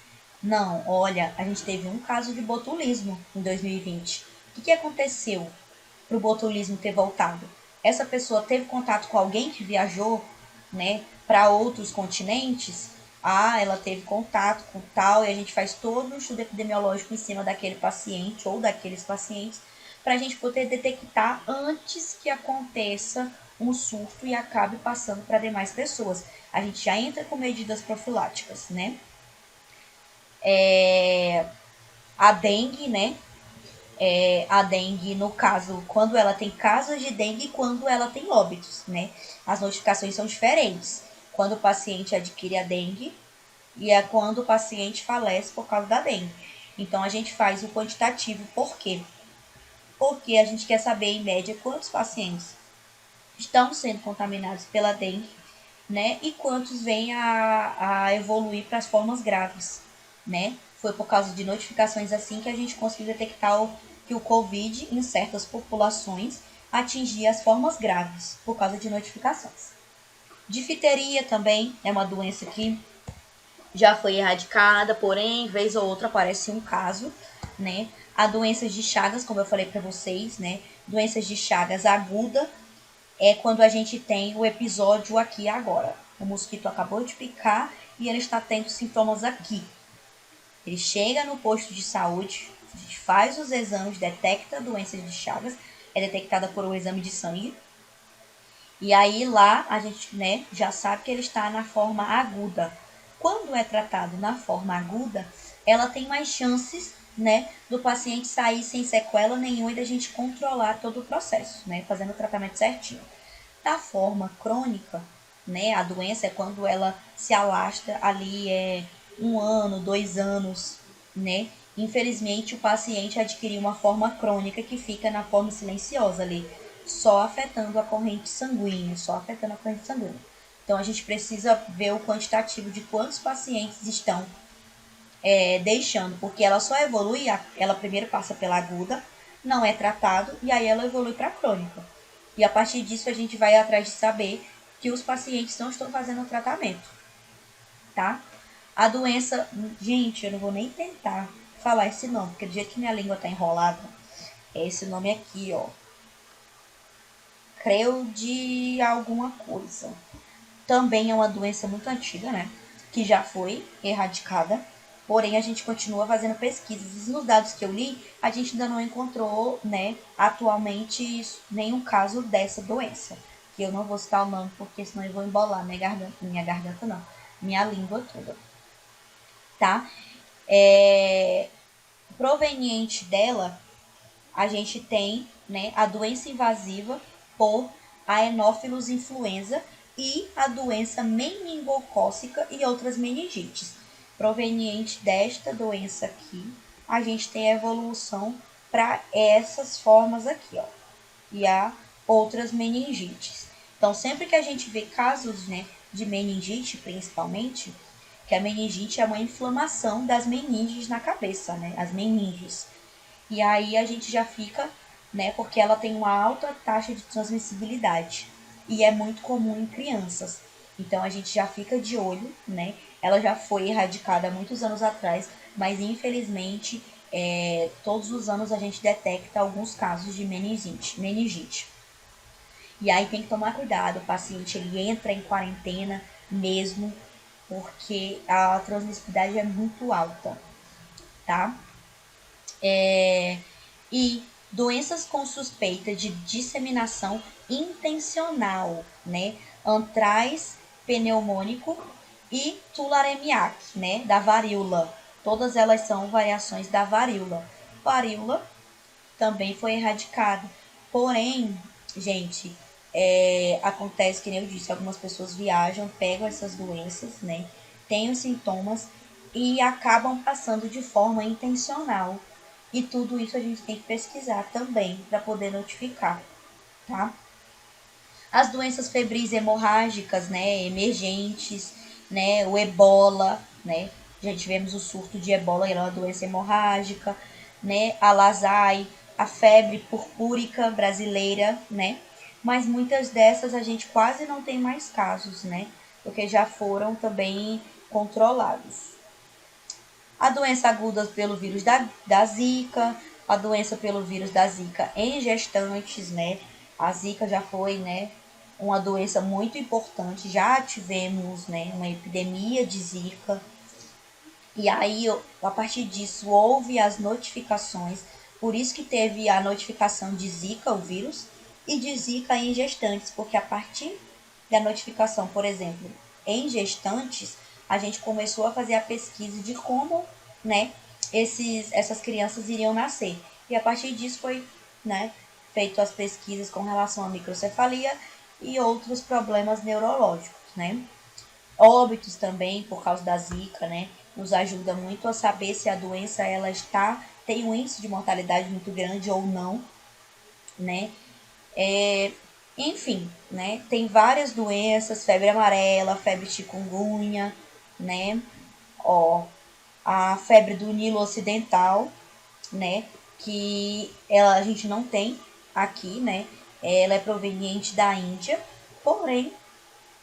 Não, olha, a gente teve um caso de botulismo em 2020. O que aconteceu para o botulismo ter voltado? Essa pessoa teve contato com alguém que viajou, né, para outros continentes. Ah, ela teve contato com tal, e a gente faz todo um estudo epidemiológico em cima daquele paciente ou daqueles pacientes para a gente poder detectar antes que aconteça um surto e acabe passando para demais pessoas. A gente já entra com medidas profiláticas, né? A dengue, né? A dengue, no caso, quando ela tem casos de dengue e quando ela tem óbitos, né? As notificações são diferentes. Quando o paciente adquire a dengue e é quando o paciente falece por causa da dengue. Então, a gente faz o quantitativo. Por quê? Porque a gente quer saber, em média, quantos pacientes estão sendo contaminados pela dengue, né? E quantos vêm a evoluir para as formas graves, né? Foi por causa de notificações assim que a gente conseguiu detectar que o Covid, em certas populações, atingia as formas graves, por causa de notificações. Difteria também é uma doença que já foi erradicada, porém, vez ou outra aparece um caso, né? A doenças de Chagas, como eu falei para vocês, né? Doenças de Chagas aguda é quando a gente tem o episódio aqui e agora. O mosquito acabou de picar e ele está tendo sintomas aqui. Ele chega no posto de saúde, a gente faz os exames, detecta a doença de Chagas, é detectada por um exame de sangue. E aí lá a gente, né, já sabe que ele está na forma aguda. Quando é tratado na forma aguda, ela tem mais chances, né, do paciente sair sem sequela nenhuma e da gente controlar todo o processo, né, fazendo o tratamento certinho. Da forma crônica, né, a doença é quando ela se alastra ali 1 ano, 2 anos, né? Infelizmente, o paciente adquiriu uma forma crônica que fica na forma silenciosa ali, só afetando a corrente sanguínea, Então, a gente precisa ver o quantitativo de quantos pacientes estão deixando, porque ela só evolui, ela primeiro passa pela aguda, não é tratado, e aí ela evolui para a crônica. E a partir disso, a gente vai atrás de saber que os pacientes não estão fazendo o tratamento, tá? A doença, gente, eu não vou nem tentar falar esse nome, porque do jeito que minha língua tá enrolada, é esse nome aqui, ó. Creu de alguma coisa. Também é uma doença muito antiga, né? Que já foi erradicada. Porém, a gente continua fazendo pesquisas. E nos dados que eu li, a gente ainda não encontrou, né, atualmente, nenhum caso dessa doença. Que eu não vou citar o nome, porque senão eu vou embolar minha garganta não, minha língua toda. Tá? Proveniente dela, a gente tem, né, a doença invasiva por Haemophilus influenza e a doença meningocócica e outras meningites. Proveniente desta doença aqui, a gente tem a evolução para essas formas aqui, ó, e há outras meningites. Então, sempre que a gente vê casos, né, de meningite, principalmente, que a meningite é uma inflamação das meninges na cabeça, né, as meninges. E aí a gente já fica, né, porque ela tem uma alta taxa de transmissibilidade e é muito comum em crianças. Então a gente já fica de olho, né? Ela já foi erradicada há muitos anos atrás, mas infelizmente todos os anos a gente detecta alguns casos de meningite. E aí tem que tomar cuidado, o paciente ele entra em quarentena mesmo, porque a transmissibilidade é muito alta, tá? E doenças com suspeita de disseminação intencional, né? Antraz pneumônico e tularemiac, né? Da varíola. Todas elas são variações da varíola. Varíola também foi erradicada. Porém, gente, acontece que nem eu disse, algumas pessoas viajam, pegam essas doenças, né? Têm os sintomas e acabam passando de forma intencional. E tudo isso a gente tem que pesquisar também para poder notificar, tá? As doenças febris hemorrágicas, né, emergentes, né, o ebola, né? Já tivemos o surto de ebola, que era uma doença hemorrágica, né, a lazai, a febre purpúrica brasileira, né? Mas muitas dessas a gente quase não tem mais casos, né? Porque já foram também controlados. A doença aguda pelo vírus da Zika, a doença pelo vírus da Zika em gestantes, né? A Zika já foi, né, uma doença muito importante, já tivemos, né, uma epidemia de Zika. E aí, a partir disso, houve as notificações, por isso que teve a notificação de Zika, o vírus, e de Zika em gestantes, porque a partir da notificação, por exemplo, em gestantes, a gente começou a fazer a pesquisa de como, né, essas crianças iriam nascer. E a partir disso foi, né, feito as pesquisas com relação à microcefalia e outros problemas neurológicos, né? Óbitos também por causa da Zika, né? Nos ajuda muito a saber se a doença ela tem um índice de mortalidade muito grande ou não, né? Enfim, né? Tem várias doenças, febre amarela, febre chikungunya, né? Ó, a febre do Nilo Ocidental, né? Que a gente não tem aqui, né? Ela é proveniente da Índia, porém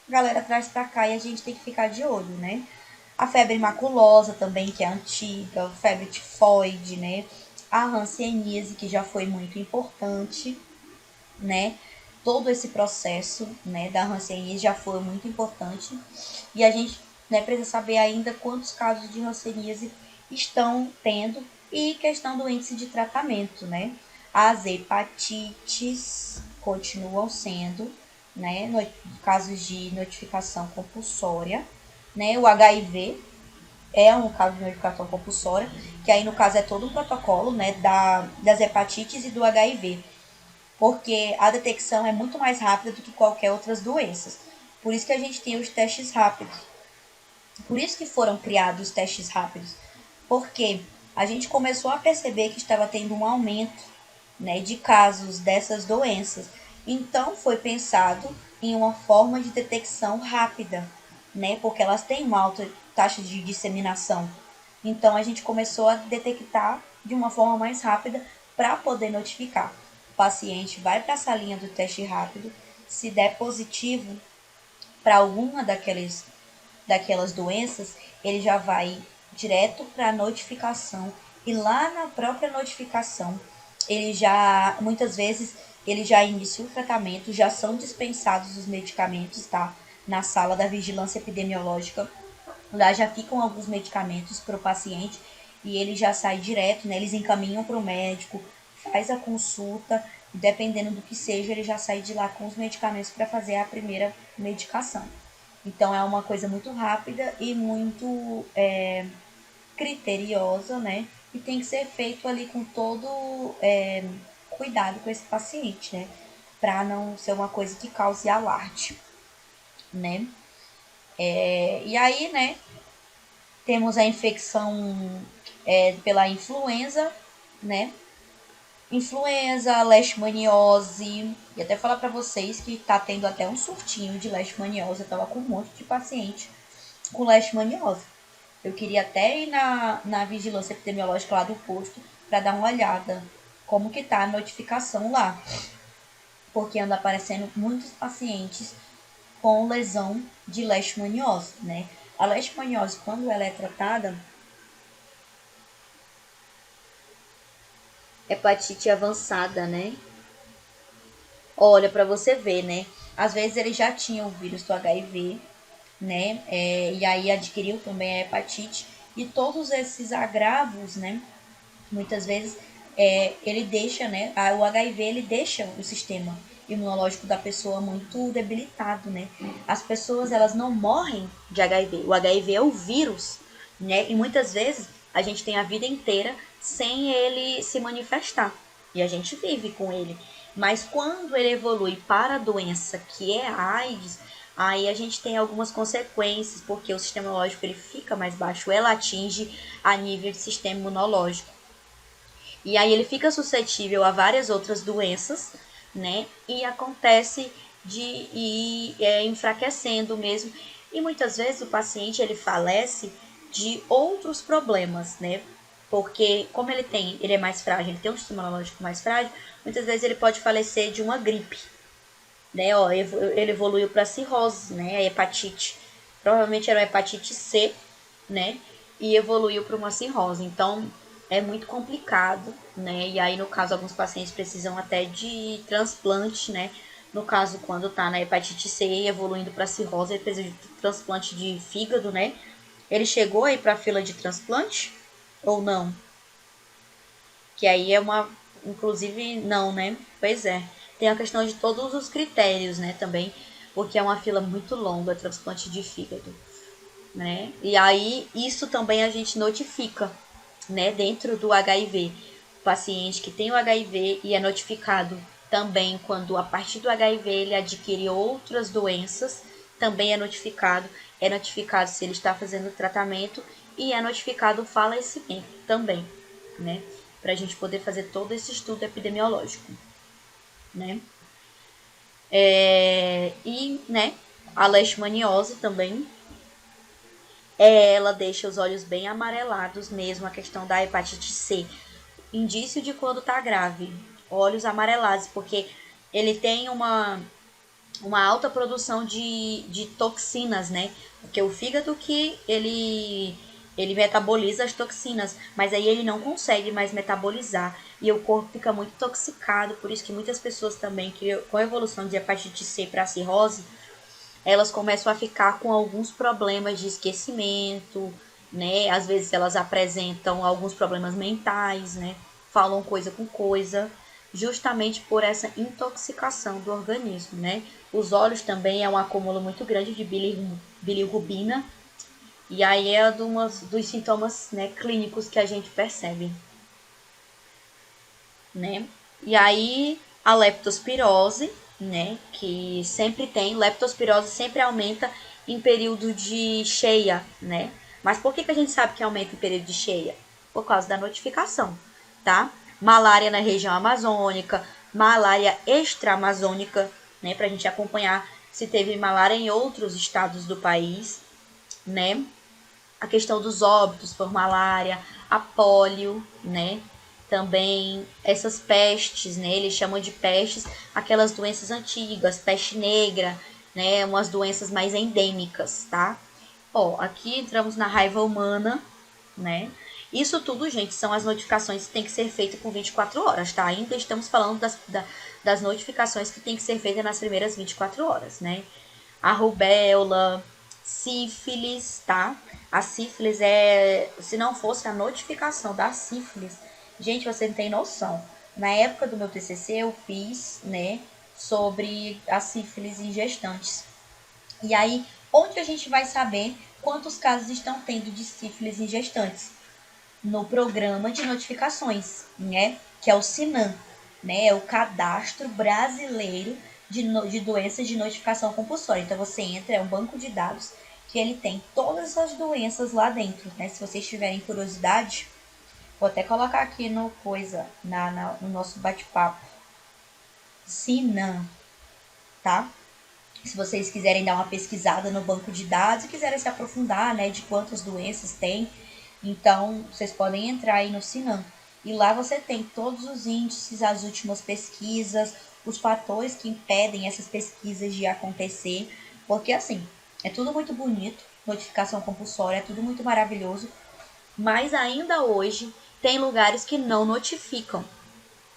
a galera traz pra cá e a gente tem que ficar de olho, né? A febre maculosa também, que é antiga, febre tifoide, né? A hanseníase, que já foi muito importante, né? Todo esse processo, né, da hanseníase já foi muito importante. E a gente, né, precisa saber ainda quantos casos de hanseníase estão tendo e questão do índice de tratamento, né? As hepatites continuam sendo, né, casos de notificação compulsória, né? O HIV é um caso de notificação compulsória, que aí no caso é todo um protocolo, né, das hepatites e do HIV, porque a detecção é muito mais rápida do que qualquer outras doenças. Por isso que a gente tem os testes rápidos. Por isso que foram criados os testes rápidos, porque a gente começou a perceber que estava tendo um aumento, né, de casos dessas doenças. Então foi pensado em uma forma de detecção rápida, né, porque elas têm uma alta taxa de disseminação. Então a gente começou a detectar de uma forma mais rápida para poder notificar. O paciente vai para a salinha do teste rápido, se der positivo para alguma daquelas doenças, ele já vai direto para a notificação. E lá na própria notificação, ele já, muitas vezes, ele já inicia o tratamento, já são dispensados os medicamentos, tá? Na sala da vigilância epidemiológica, lá já ficam alguns medicamentos para o paciente e ele já sai direto, né? Eles encaminham para o médico, faz a consulta, e dependendo do que seja, ele já sai de lá com os medicamentos para fazer a primeira medicação. Então é uma coisa muito rápida e muito criteriosa, né? E tem que ser feito ali com todo cuidado com esse paciente, né? Para não ser uma coisa que cause alarde, né? E aí, né? Temos a infecção pela influenza, né? influenza, leishmaniose. E até falar pra vocês que tá tendo até um surtinho de leishmaniose. Eu tava com um monte de paciente com leishmaniose. Eu queria até ir na vigilância epidemiológica lá do posto para dar uma olhada como que tá a notificação lá. Porque anda aparecendo muitos pacientes com lesão de leishmaniose, né? A leishmaniose, quando ela é tratada, hepatite avançada, né? Olha, para você ver, né? Às vezes ele já tinha o vírus do HIV, né? E aí adquiriu também a hepatite. E todos esses agravos, né? Muitas vezes ele deixa, né? O HIV ele deixa o sistema imunológico da pessoa muito debilitado, né? As pessoas elas não morrem de HIV. O HIV é o vírus, né? E muitas vezes a gente tem a vida inteira sem ele se manifestar. E a gente vive com ele. Mas quando ele evolui para a doença que é a AIDS, aí a gente tem algumas consequências, porque o sistema imunológico ele fica mais baixo, ela atinge a nível de sistema imunológico. E aí ele fica suscetível a várias outras doenças, né? E acontece de ir enfraquecendo mesmo. E muitas vezes o paciente ele falece de outros problemas, né? Porque como ele é mais frágil, ele tem um sistema imunológico mais frágil, muitas vezes ele pode falecer de uma gripe, né? Ó, ele evoluiu para cirrose, né? A hepatite. Provavelmente era uma hepatite C, né? E evoluiu para uma cirrose. Então, é muito complicado, né? E aí, no caso, alguns pacientes precisam até de transplante, né? No caso, quando tá na hepatite C evoluindo para cirrose, ele precisa de transplante de fígado, né? Ele chegou aí para a fila de transplante ou não? Que aí é uma... Inclusive, não, né? Pois é. Tem a questão de todos os critérios, né? Também, porque é uma fila muito longa, transplante de fígado, né? E aí, isso também a gente notifica, né? Dentro do HIV. O paciente que tem o HIV e é notificado também quando, a partir do HIV, ele adquire outras doenças, também é notificado. É notificado se ele está fazendo tratamento e é notificado o falecimento também, né? Para a gente poder fazer todo esse estudo epidemiológico, né? E, né, a leishmaniose também, ela deixa os olhos bem amarelados mesmo, a questão da hepatite C. Indício de quando tá grave, olhos amarelados, porque ele tem uma alta produção de toxinas, né? Porque o fígado que ele metaboliza as toxinas, mas aí ele não consegue mais metabolizar e o corpo fica muito intoxicado, por isso que muitas pessoas também que com a evolução de hepatite C para cirrose, elas começam a ficar com alguns problemas de esquecimento, né? Às vezes elas apresentam alguns problemas mentais, né? Falam coisa com coisa, justamente por essa intoxicação do organismo, né? Os olhos também é um acúmulo muito grande de bilirrubina, e aí é dos sintomas, né, clínicos que a gente percebe, né? E aí a leptospirose, né, que sempre tem, leptospirose sempre aumenta em período de cheia, né? Mas por que a gente sabe que aumenta em período de cheia? Por causa da notificação, tá? Malária na região amazônica, malária extra-amazônica, né, pra gente acompanhar se teve malária em outros estados do país, né? A questão dos óbitos por malária, a pólio, né? Também essas pestes, né? Eles chamam de pestes aquelas doenças antigas, peste negra, né? Umas doenças mais endêmicas, tá? Ó, aqui entramos na raiva humana, né? Isso tudo, gente, são as notificações que tem que ser feitas com 24 horas, tá? Ainda estamos falando das notificações que tem que ser feitas nas primeiras 24 horas, né? A rubéola, sífilis, tá? A sífilis se não fosse a notificação da sífilis, gente, você não tem noção. Na época do meu TCC eu fiz, né, sobre a sífilis em gestantes. E aí, onde a gente vai saber quantos casos estão tendo de sífilis em gestantes? No programa de notificações, né, que é o SINAM, né, é o Cadastro Brasileiro de Doenças de Notificação Compulsória. Então você entra, é um banco de dados que ele tem todas as doenças lá dentro, né? Se vocês tiverem curiosidade, Vou até colocar aqui no nosso bate-papo. Sinan, tá? Se vocês quiserem dar uma pesquisada no banco de dados e quiserem se aprofundar, né, de quantas doenças tem, então vocês podem entrar aí no Sinan. E lá você tem todos os índices, as últimas pesquisas, os fatores que impedem essas pesquisas de acontecer. Porque assim, é tudo muito bonito, notificação compulsória, é tudo muito maravilhoso, mas ainda hoje tem lugares que não notificam.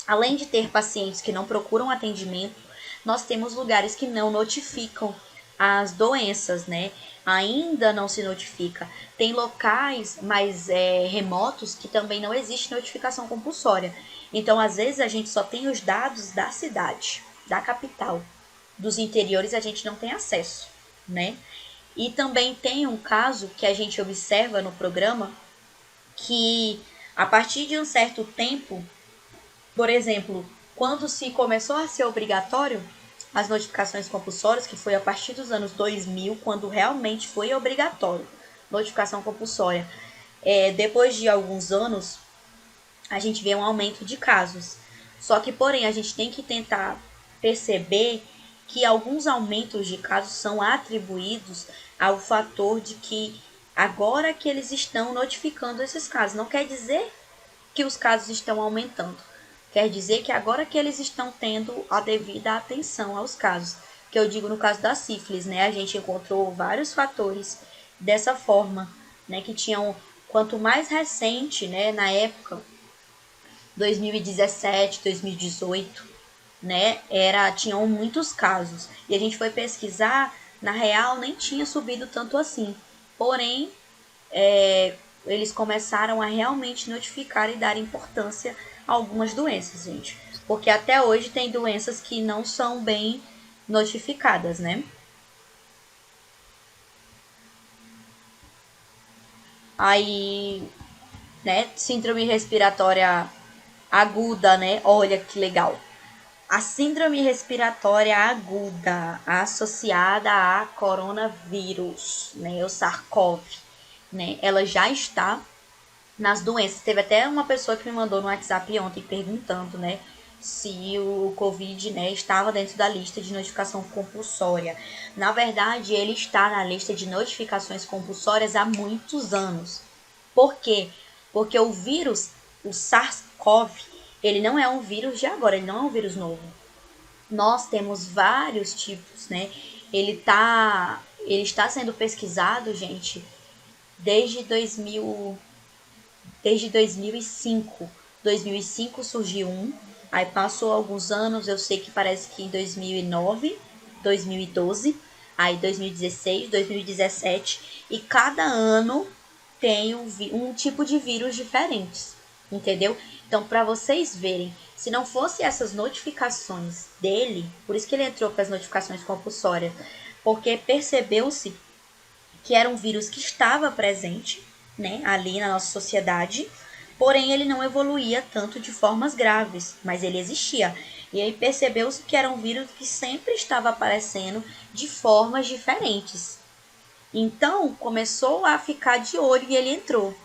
Além de ter pacientes que não procuram atendimento, nós temos lugares que não notificam as doenças, né? Ainda não se notifica. Tem locais mais remotos que também não existe notificação compulsória. Então, às vezes, a gente só tem os dados da cidade, da capital. Dos interiores a gente não tem acesso, né? E também tem um caso que a gente observa no programa que, a partir de um certo tempo, por exemplo, quando se começou a ser obrigatório as notificações compulsórias, que foi a partir dos anos 2000, quando realmente foi obrigatório notificação compulsória, depois de alguns anos, a gente vê um aumento de casos. Só que, porém, a gente tem que tentar perceber que alguns aumentos de casos são atribuídos ao fator de que agora que eles estão notificando esses casos, não quer dizer que os casos estão aumentando. Quer dizer que agora que eles estão tendo a devida atenção aos casos. Que eu digo no caso da sífilis, né? A gente encontrou vários fatores dessa forma, né? Que tinham, quanto mais recente, né? Na época, 2017, 2018, né? Tinham muitos casos. E a gente foi pesquisar, na real, nem tinha subido tanto assim. Porém, eles começaram a realmente notificar e dar importância a algumas doenças, gente. Porque até hoje tem doenças que não são bem notificadas, né? Aí, né, síndrome respiratória aguda, né? Olha que legal. A síndrome respiratória aguda associada a coronavírus, né, o SARS-CoV, né, ela já está nas doenças. Teve até uma pessoa que me mandou no WhatsApp ontem perguntando, né, se o Covid, né, estava dentro da lista de notificação compulsória. Na verdade, ele está na lista de notificações compulsórias há muitos anos. Por quê? Porque o vírus, o SARS-CoV, ele não é um vírus de agora, ele não é um vírus novo. Nós temos vários tipos, né? Ele está sendo pesquisado, gente, desde 2005. 2005 surgiu um, aí passou alguns anos, eu sei que parece que em 2009, 2012, aí 2016, 2017, e cada ano tem um tipo de vírus diferentes, entendeu? Então, para vocês verem, se não fosse essas notificações dele, por isso que ele entrou para as notificações compulsórias, porque percebeu-se que era um vírus que estava presente, né, ali na nossa sociedade, porém ele não evoluía tanto de formas graves, mas ele existia. E aí percebeu-se que era um vírus que sempre estava aparecendo de formas diferentes. Então começou a ficar de olho e ele entrou.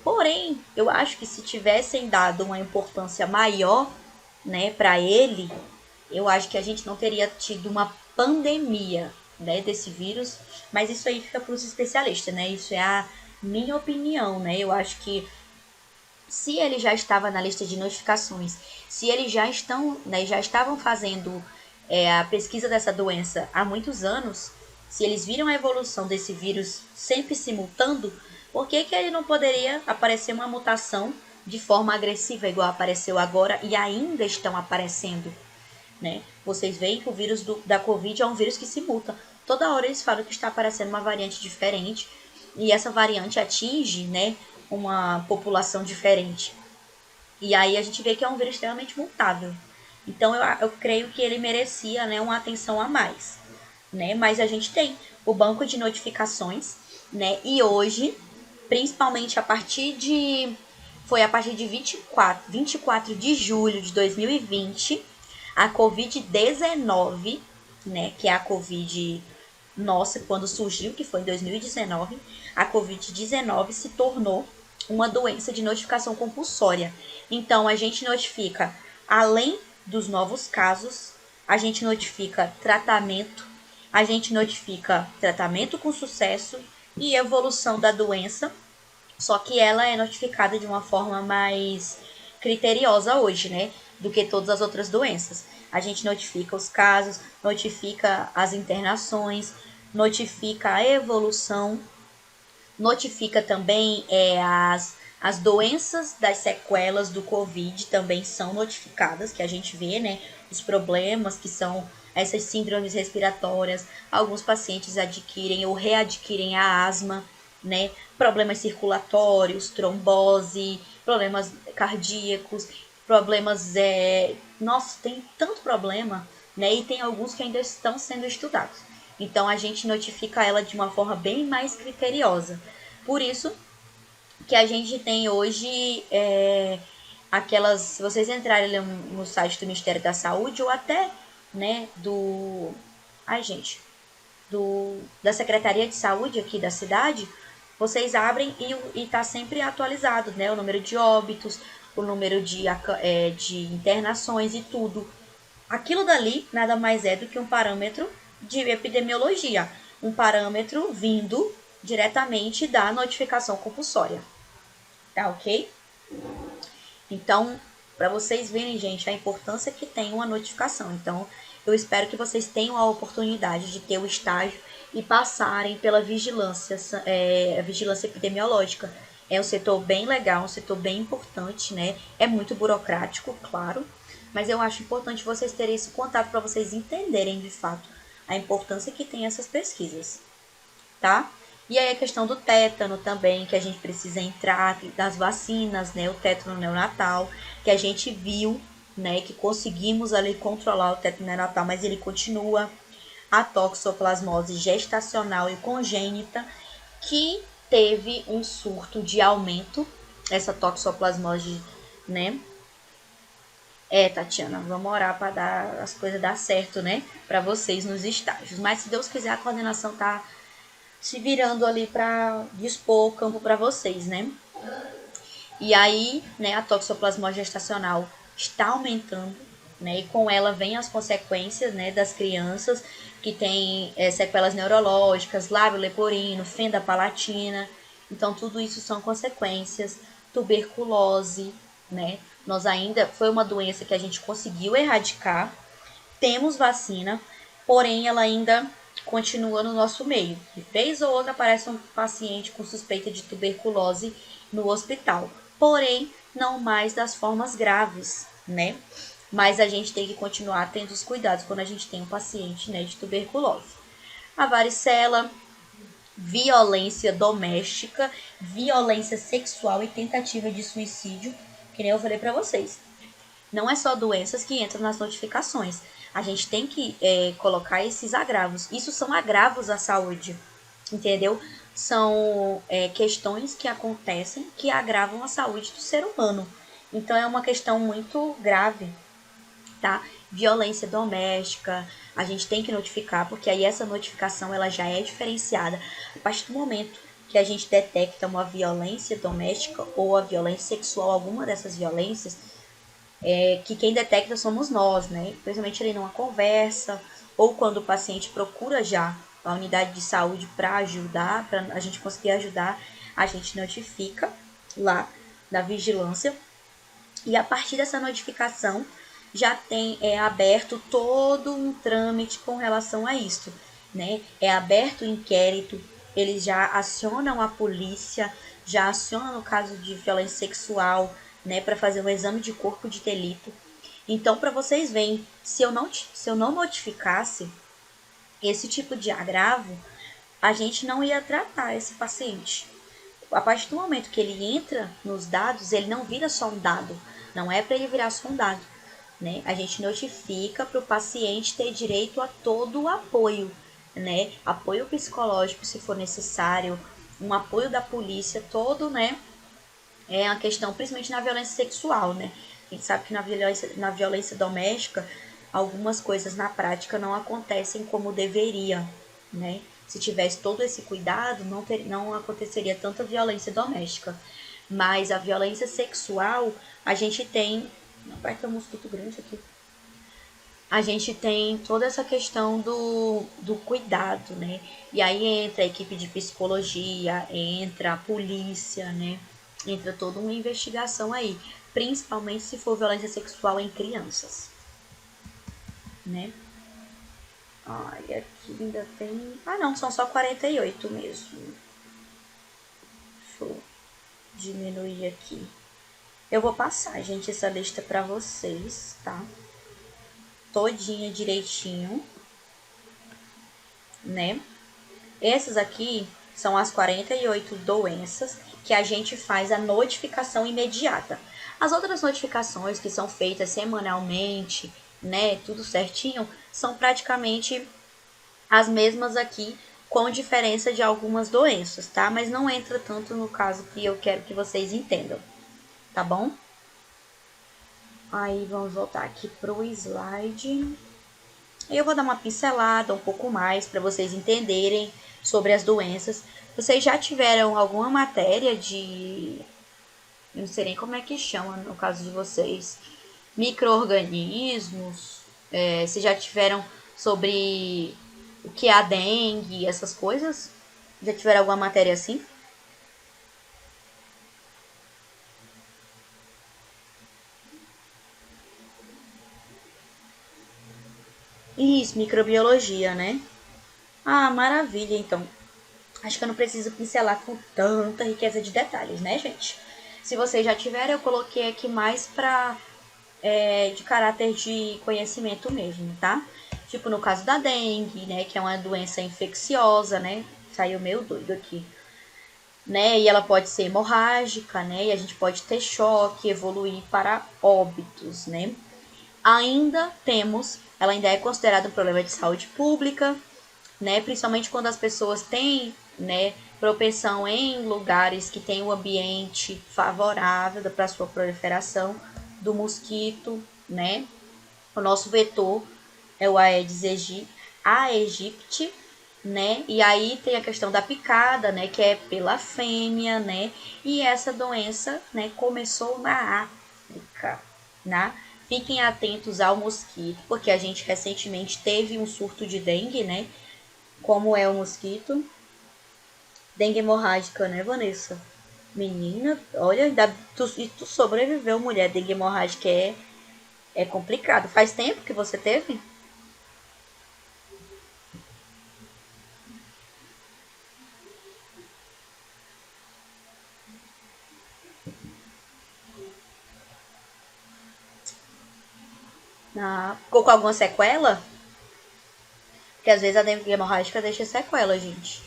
Porém, eu acho que se tivessem dado uma importância maior, né, para ele, eu acho que a gente não teria tido uma pandemia, né, desse vírus, mas isso aí fica para os especialistas, né? Isso é a minha opinião, né? Eu acho que se ele já estava na lista de notificações, se eles já estão, né, já estavam fazendo a pesquisa dessa doença há muitos anos, se eles viram a evolução desse vírus sempre se mutando, por que ele não poderia aparecer uma mutação de forma agressiva, igual apareceu agora e ainda estão aparecendo, né? Vocês veem que o vírus da Covid é um vírus que se muta. Toda hora eles falam que está aparecendo uma variante diferente e essa variante atinge, né, uma população diferente. E aí a gente vê que é um vírus extremamente mutável. Então eu creio que ele merecia, né, uma atenção a mais, né? Mas a gente tem o banco de notificações, né? E hoje, principalmente foi a partir de 24 de julho de 2020, a Covid-19, né, que é a Covid nossa, quando surgiu, que foi em 2019, a Covid-19 se tornou uma doença de notificação compulsória. Então, a gente notifica, além dos novos casos, a gente notifica tratamento, a gente notifica tratamento com sucesso e evolução da doença, só que ela é notificada de uma forma mais criteriosa hoje, né? Do que todas as outras doenças. A gente notifica os casos, notifica as internações, notifica a evolução, notifica também as doenças das sequelas do Covid também são notificadas, que a gente vê, né? Os problemas que são essas síndromes respiratórias. Alguns pacientes adquirem ou readquirem a asma, né? Problemas circulatórios, trombose, problemas cardíacos, problemas. Nossa, tem tanto problema, né? E tem alguns que ainda estão sendo estudados. Então a gente notifica ela de uma forma bem mais criteriosa. Por isso que a gente tem hoje aquelas. Se vocês entrarem no site do Ministério da Saúde ou até, né, do. Ai, gente. Da Secretaria de Saúde aqui da cidade, vocês abrem e está sempre atualizado, né? O número de óbitos, o número de internações e tudo. Aquilo dali nada mais é do que um parâmetro de epidemiologia, um parâmetro vindo diretamente da notificação compulsória. Tá ok? Então, para vocês verem, gente, a importância que tem uma notificação. Então, eu espero que vocês tenham a oportunidade de ter o estágio e passarem pela vigilância, a vigilância epidemiológica. É um setor bem legal, um setor bem importante, né? É muito burocrático, claro, mas eu acho importante vocês terem esse contato para vocês entenderem de fato a importância que tem essas pesquisas, tá? E aí a questão do tétano também, que a gente precisa entrar, das vacinas, né? O tétano neonatal, que a gente viu, né? Que conseguimos ali controlar o tétano neonatal, mas ele continua. A toxoplasmose gestacional e congênita, que teve um surto de aumento, essa toxoplasmose, né? Tatiana, vamos orar para dar as coisas dar certo, né? Para vocês nos estágios. Mas se Deus quiser, a coordenação tá se virando ali para dispor o campo para vocês, né? E aí, né, a toxoplasmose gestacional está aumentando, né? E com ela vem as consequências, né, das crianças que têm sequelas neurológicas, lábio leporino, fenda palatina. Então, tudo isso são consequências. Tuberculose, né? Nós ainda foi uma doença que a gente conseguiu erradicar. Temos vacina, porém ela ainda continua no nosso meio. De vez ou outra aparece um paciente com suspeita de tuberculose no hospital. Porém, não mais das formas graves, né? Mas a gente tem que continuar tendo os cuidados quando a gente tem um paciente, né, de tuberculose. A varicela, violência doméstica, violência sexual e tentativa de suicídio, que nem eu falei para vocês. Não é só doenças que entram nas notificações. A gente tem que colocar esses agravos. Isso são agravos à saúde, entendeu? São questões que acontecem que agravam a saúde do ser humano. Então é uma questão muito grave, tá? Violência doméstica, a gente tem que notificar, porque aí essa notificação ela já é diferenciada. A partir do momento que a gente detecta uma violência doméstica ou a violência sexual, alguma dessas violências, que quem detecta somos nós, né? Principalmente ali numa conversa, ou quando o paciente procura já a unidade de saúde para ajudar, para a gente conseguir ajudar, a gente notifica lá da vigilância. E a partir dessa notificação, já tem aberto todo um trâmite com relação a isso, né? É aberto o inquérito, eles já acionam a polícia, já acionam no caso de violência sexual, né, para fazer um exame de corpo de delito. Então, para vocês verem, se eu não notificasse esse tipo de agravo, a gente não ia tratar esse paciente. A partir do momento que ele entra nos dados, ele não vira só um dado, não é para ele virar só um dado, né? A gente notifica para o paciente ter direito a todo o apoio, né? Apoio psicológico se for necessário, um apoio da polícia todo, né? É a questão, principalmente na violência sexual, né? A gente sabe que na violência doméstica, algumas coisas na prática não acontecem como deveria, né? Se tivesse todo esse cuidado, não aconteceria tanta violência doméstica. Mas a violência sexual, a gente tem... Vai ter um mosquito grande aqui. A gente tem toda essa questão do cuidado, né? E aí entra a equipe de psicologia, entra a polícia, né? Entra toda uma investigação aí. Principalmente se for violência sexual em crianças, né? Ai, aqui ainda tem... Ah, não, são só 48 mesmo. Deixa eu diminuir aqui. Eu vou passar, gente, essa lista pra vocês, tá? Todinha direitinho, né? Essas aqui são as 48 doenças que a gente faz a notificação imediata. As outras notificações que são feitas semanalmente, né, tudo certinho, são praticamente as mesmas aqui, com diferença de algumas doenças, tá? Mas não entra tanto no caso que eu quero que vocês entendam, tá bom? Aí vamos voltar aqui pro slide. Eu vou dar uma pincelada um pouco mais para vocês entenderem sobre as doenças. Vocês já tiveram alguma matéria de... Eu não sei nem como é que chama no caso de vocês. Micro-organismos? Vocês já tiveram sobre o que é a dengue, essas coisas? Já tiveram alguma matéria assim? Isso, microbiologia, né? Ah, maravilha, então. Acho que eu não preciso pincelar com tanta riqueza de detalhes, né, gente? Se vocês já tiverem, eu coloquei aqui mais de caráter de conhecimento mesmo, tá? Tipo no caso da dengue, né, que é uma doença infecciosa, né? Saiu meio doido aqui. Né? E ela pode ser hemorrágica, né? E a gente pode ter choque, evoluir para óbitos, né? Ainda temos, ela ainda é considerada um problema de saúde pública, né? Principalmente quando as pessoas têm, né, propensão em lugares que tem um ambiente favorável para a sua proliferação do mosquito, né? O nosso vetor é o Aedes né? E aí tem a questão da picada, né, que é pela fêmea, né? E essa doença, né, começou na África, né? Fiquem atentos ao mosquito, porque a gente recentemente teve um surto de dengue, né? Como é o mosquito? Dengue hemorrágica, né, Vanessa? Menina, olha, tu sobreviveu, mulher. Dengue hemorrágica é complicado. Faz tempo que você teve? Ah, ficou com alguma sequela? Porque às vezes a dengue hemorrágica deixa sequela, gente.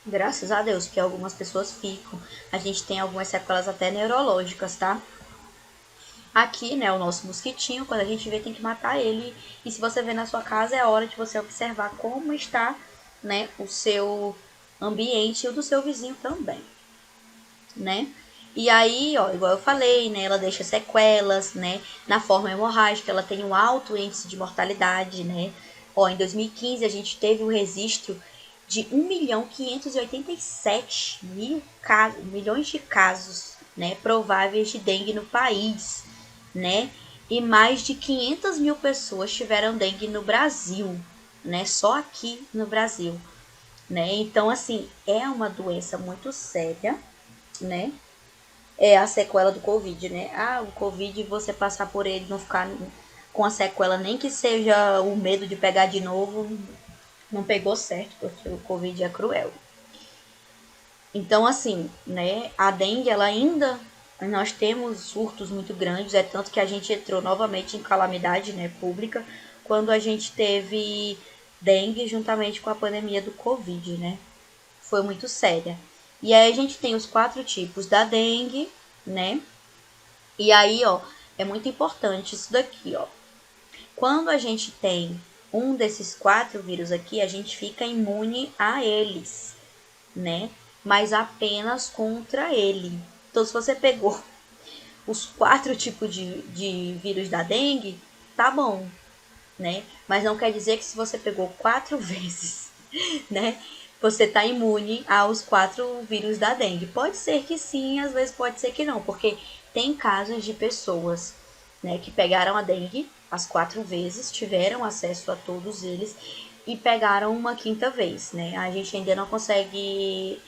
Graças a Deus, porque algumas pessoas ficam. A gente tem algumas sequelas até neurológicas, tá? Aqui, né, o nosso mosquitinho, quando a gente vê, tem que matar ele. E se você vê na sua casa, é hora de você observar como está, né, o seu ambiente e o do seu vizinho também, né? E aí, ó, igual eu falei, né, ela deixa sequelas, né? Na forma hemorrágica, ela tem um alto índice de mortalidade, né? Ó, em 2015 a gente teve um registro de 1.587.000 casos, milhões de casos, né, prováveis de dengue no país, né? E mais de 500 mil pessoas tiveram dengue no Brasil, né? Só aqui no Brasil, né? Então, assim, é uma doença muito séria, né? É a sequela do Covid, né? Ah, o Covid, você passar por ele, não ficar com a sequela, nem que seja o medo de pegar de novo, não pegou certo, porque o Covid é cruel. Então, assim, né, a dengue, ela ainda, nós temos surtos muito grandes, é tanto que a gente entrou novamente em calamidade, né, pública, quando a gente teve dengue juntamente com a pandemia do Covid, né? Foi muito séria. E aí a gente tem os 4 tipos da dengue, né? E aí, ó, é muito importante isso daqui, ó. Quando a gente tem um desses 4 vírus aqui, a gente fica imune a eles, né? Mas apenas contra ele. Então, se você pegou os 4 tipos de vírus da dengue, tá bom, né? Mas não quer dizer que se você pegou 4 vezes, né, você tá imune aos 4 vírus da dengue. Pode ser que sim, às vezes pode ser que não, porque tem casos de pessoas, né, que pegaram a dengue as 4 vezes, tiveram acesso a todos eles e pegaram uma 5ª vez, né? A gente ainda não consegue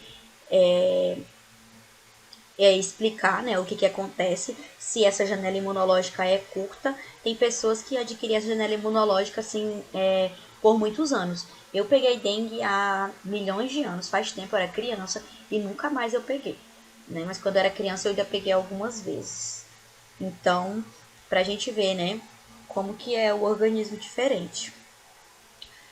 explicar, né, o que acontece se essa janela imunológica é curta. Tem pessoas que adquirem essa janela imunológica assim por muitos anos. Eu peguei dengue há milhões de anos, faz tempo, eu era criança e nunca mais eu peguei, né? Mas quando eu era criança eu já peguei algumas vezes. Então, pra gente ver, né, como que é o organismo diferente.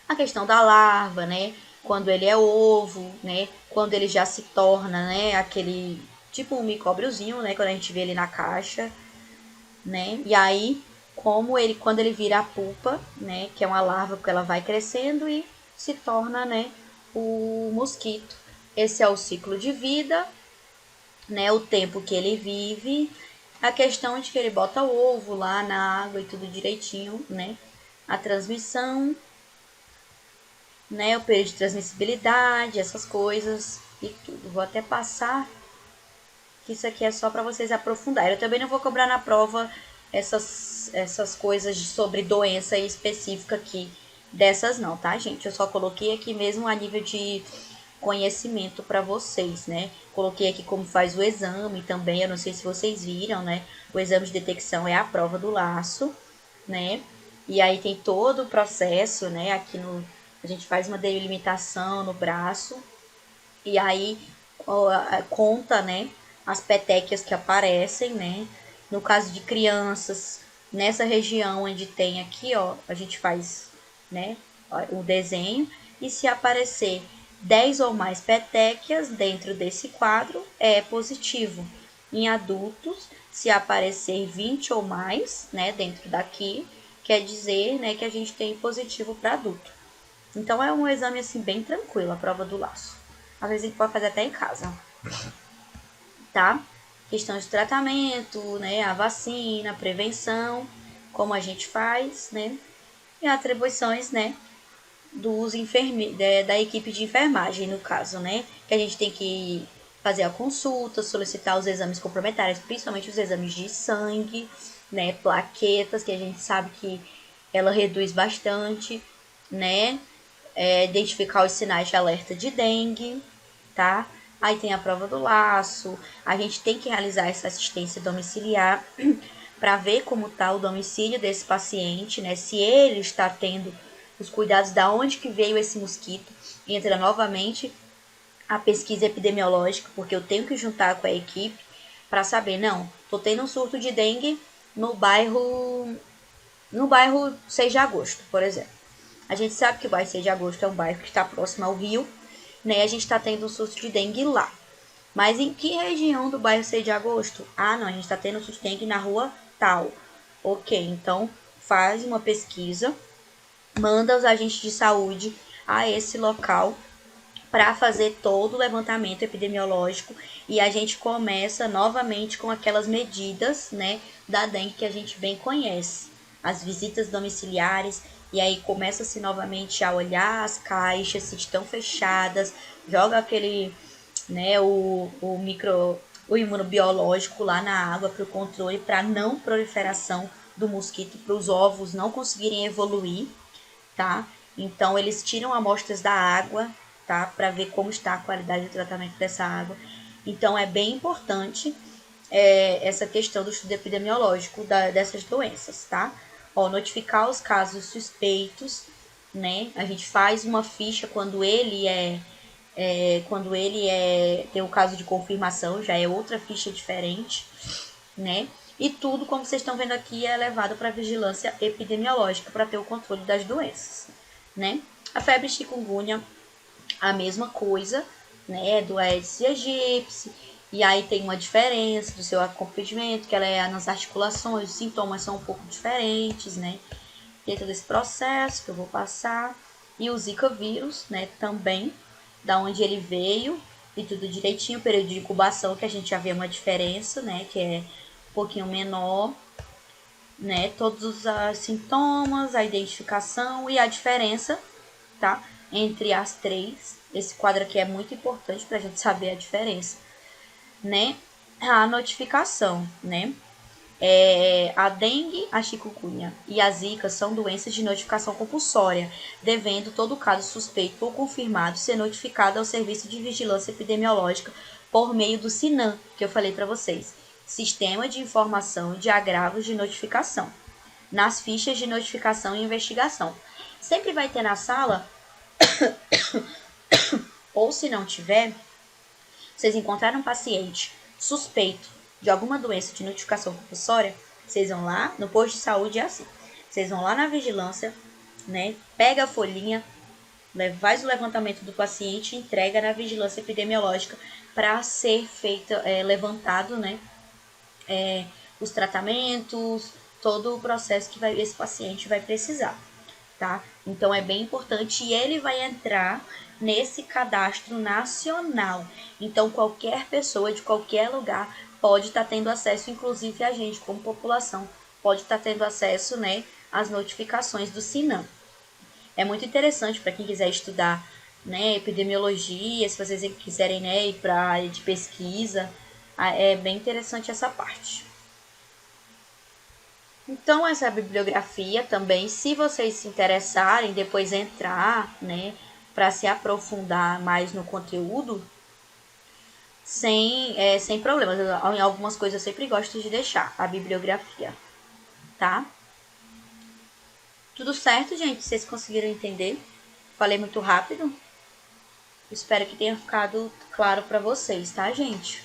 A questão da larva, né, quando ele é ovo, né, quando ele já se torna, né, aquele tipo um micróbiozinho, né, quando a gente vê ele na caixa, né, e aí como ele, quando ele vira a pupa, né, que é uma larva, porque ela vai crescendo e se torna, né, o mosquito. Esse é o ciclo de vida, né, o tempo que ele vive, a questão de que ele bota o ovo lá na água e tudo direitinho, né, a transmissão, né, o período de transmissibilidade, essas coisas e tudo. Vou até passar, que isso aqui é só para vocês aprofundarem. Eu também não vou cobrar na prova essas coisas sobre doença específica aqui dessas não, tá, gente? Eu só coloquei aqui mesmo a nível de conhecimento para vocês, né? Coloquei aqui como faz o exame também, eu não sei se vocês viram, né? O exame de detecção é a prova do laço, né? E aí tem todo o processo, né? Aqui a gente faz uma delimitação no braço e aí conta, né? As petequias que aparecem, né? No caso de crianças, nessa região onde tem aqui, ó, a gente faz, né? O desenho e se aparecer 10 ou mais petequias dentro desse quadro, é positivo. Em adultos, se aparecer 20 ou mais, né, dentro daqui, quer dizer, né, que a gente tem positivo para adulto. Então é um exame assim bem tranquilo, a prova do laço. Às vezes a gente pode fazer até em casa, tá? Questão de tratamento, né, a vacina, a prevenção, como a gente faz, né, e atribuições, né, da equipe de enfermagem, no caso, né? Que a gente tem que fazer a consulta, solicitar os exames complementares, principalmente os exames de sangue, né? Plaquetas, que a gente sabe que ela reduz bastante, né? Identificar os sinais de alerta de dengue, tá? Aí tem a prova do laço, a gente tem que realizar essa assistência domiciliar para ver como está o domicílio desse paciente, né? Se ele está tendo os cuidados da onde que veio esse mosquito. Entra novamente a pesquisa epidemiológica, porque eu tenho que juntar com a equipe para saber, não, tô tendo um surto de dengue no bairro 6 de agosto, por exemplo. A gente sabe que o bairro 6 de agosto é um bairro que está próximo ao rio, né? A gente está tendo um surto de dengue lá. Mas em que região do bairro 6 de agosto? Ah, não, a gente está tendo um surto de dengue na rua tal. Ok, então faz uma pesquisa, manda os agentes de saúde a esse local para fazer todo o levantamento epidemiológico e a gente começa novamente com aquelas medidas, né, da dengue que a gente bem conhece, as visitas domiciliares, e aí começa-se novamente a olhar as caixas se estão fechadas, joga aquele, né, o imunobiológico lá na água para o controle, para não proliferação do mosquito, para os ovos não conseguirem evoluir, tá? Então eles tiram amostras da água, tá? Para ver como está a qualidade do tratamento dessa água. Então é bem importante essa questão do estudo epidemiológico dessas doenças, tá? Ó, notificar os casos suspeitos, né? A gente faz uma ficha quando ele tem o caso de confirmação, já é outra ficha diferente, né? E tudo, como vocês estão vendo aqui, é levado para vigilância epidemiológica para ter o controle das doenças, né? A febre chikungunya, a mesma coisa, né? Do Aedes aegypti, e aí tem uma diferença do seu acometimento, que ela é nas articulações, os sintomas são um pouco diferentes, né? Tem todo esse processo que eu vou passar. E o Zika vírus, né? Também, da onde ele veio e tudo direitinho, o período de incubação, que a gente já vê uma diferença, né? Que é um pouquinho menor. né, todos os sintomas, a identificação e a diferença, tá, entre as três. Esse quadro aqui é muito importante para a gente saber a diferença, né? A notificação, né? A dengue, a chikungunya e a zika são doenças de notificação compulsória, devendo todo caso suspeito ou confirmado ser notificado ao Serviço de Vigilância Epidemiológica por meio do SINAM, que eu falei para vocês, Sistema de Informação de Agravos de Notificação, nas fichas de notificação e investigação. Sempre vai ter na sala, ou se não tiver, vocês encontraram um paciente suspeito de alguma doença de notificação compulsória, vocês vão lá no posto de saúde, é assim. Vocês vão lá na vigilância, né? Pega a folhinha, faz o levantamento do paciente e entrega na vigilância epidemiológica para ser feita, levantado, né? Os tratamentos, todo o processo que esse paciente vai precisar, tá? Então é bem importante e ele vai entrar nesse cadastro nacional. Então qualquer pessoa de qualquer lugar pode estar tendo acesso, inclusive a gente como população pode estar tendo acesso, né, às notificações do SINAM. É muito interessante para quem quiser estudar, né, epidemiologia, se vocês quiserem, né, ir para a área de pesquisa, é bem interessante essa parte. Então, essa bibliografia também, se vocês se interessarem, depois entrar, né, para se aprofundar mais no conteúdo, sem problemas. Em algumas coisas eu sempre gosto de deixar a bibliografia, tá? Tudo certo, gente? Vocês conseguiram entender? Falei muito rápido? Espero que tenha ficado claro para vocês, tá, gente?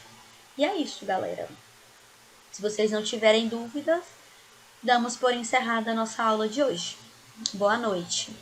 E é isso, galera. Se vocês não tiverem dúvidas, damos por encerrada a nossa aula de hoje. Boa noite.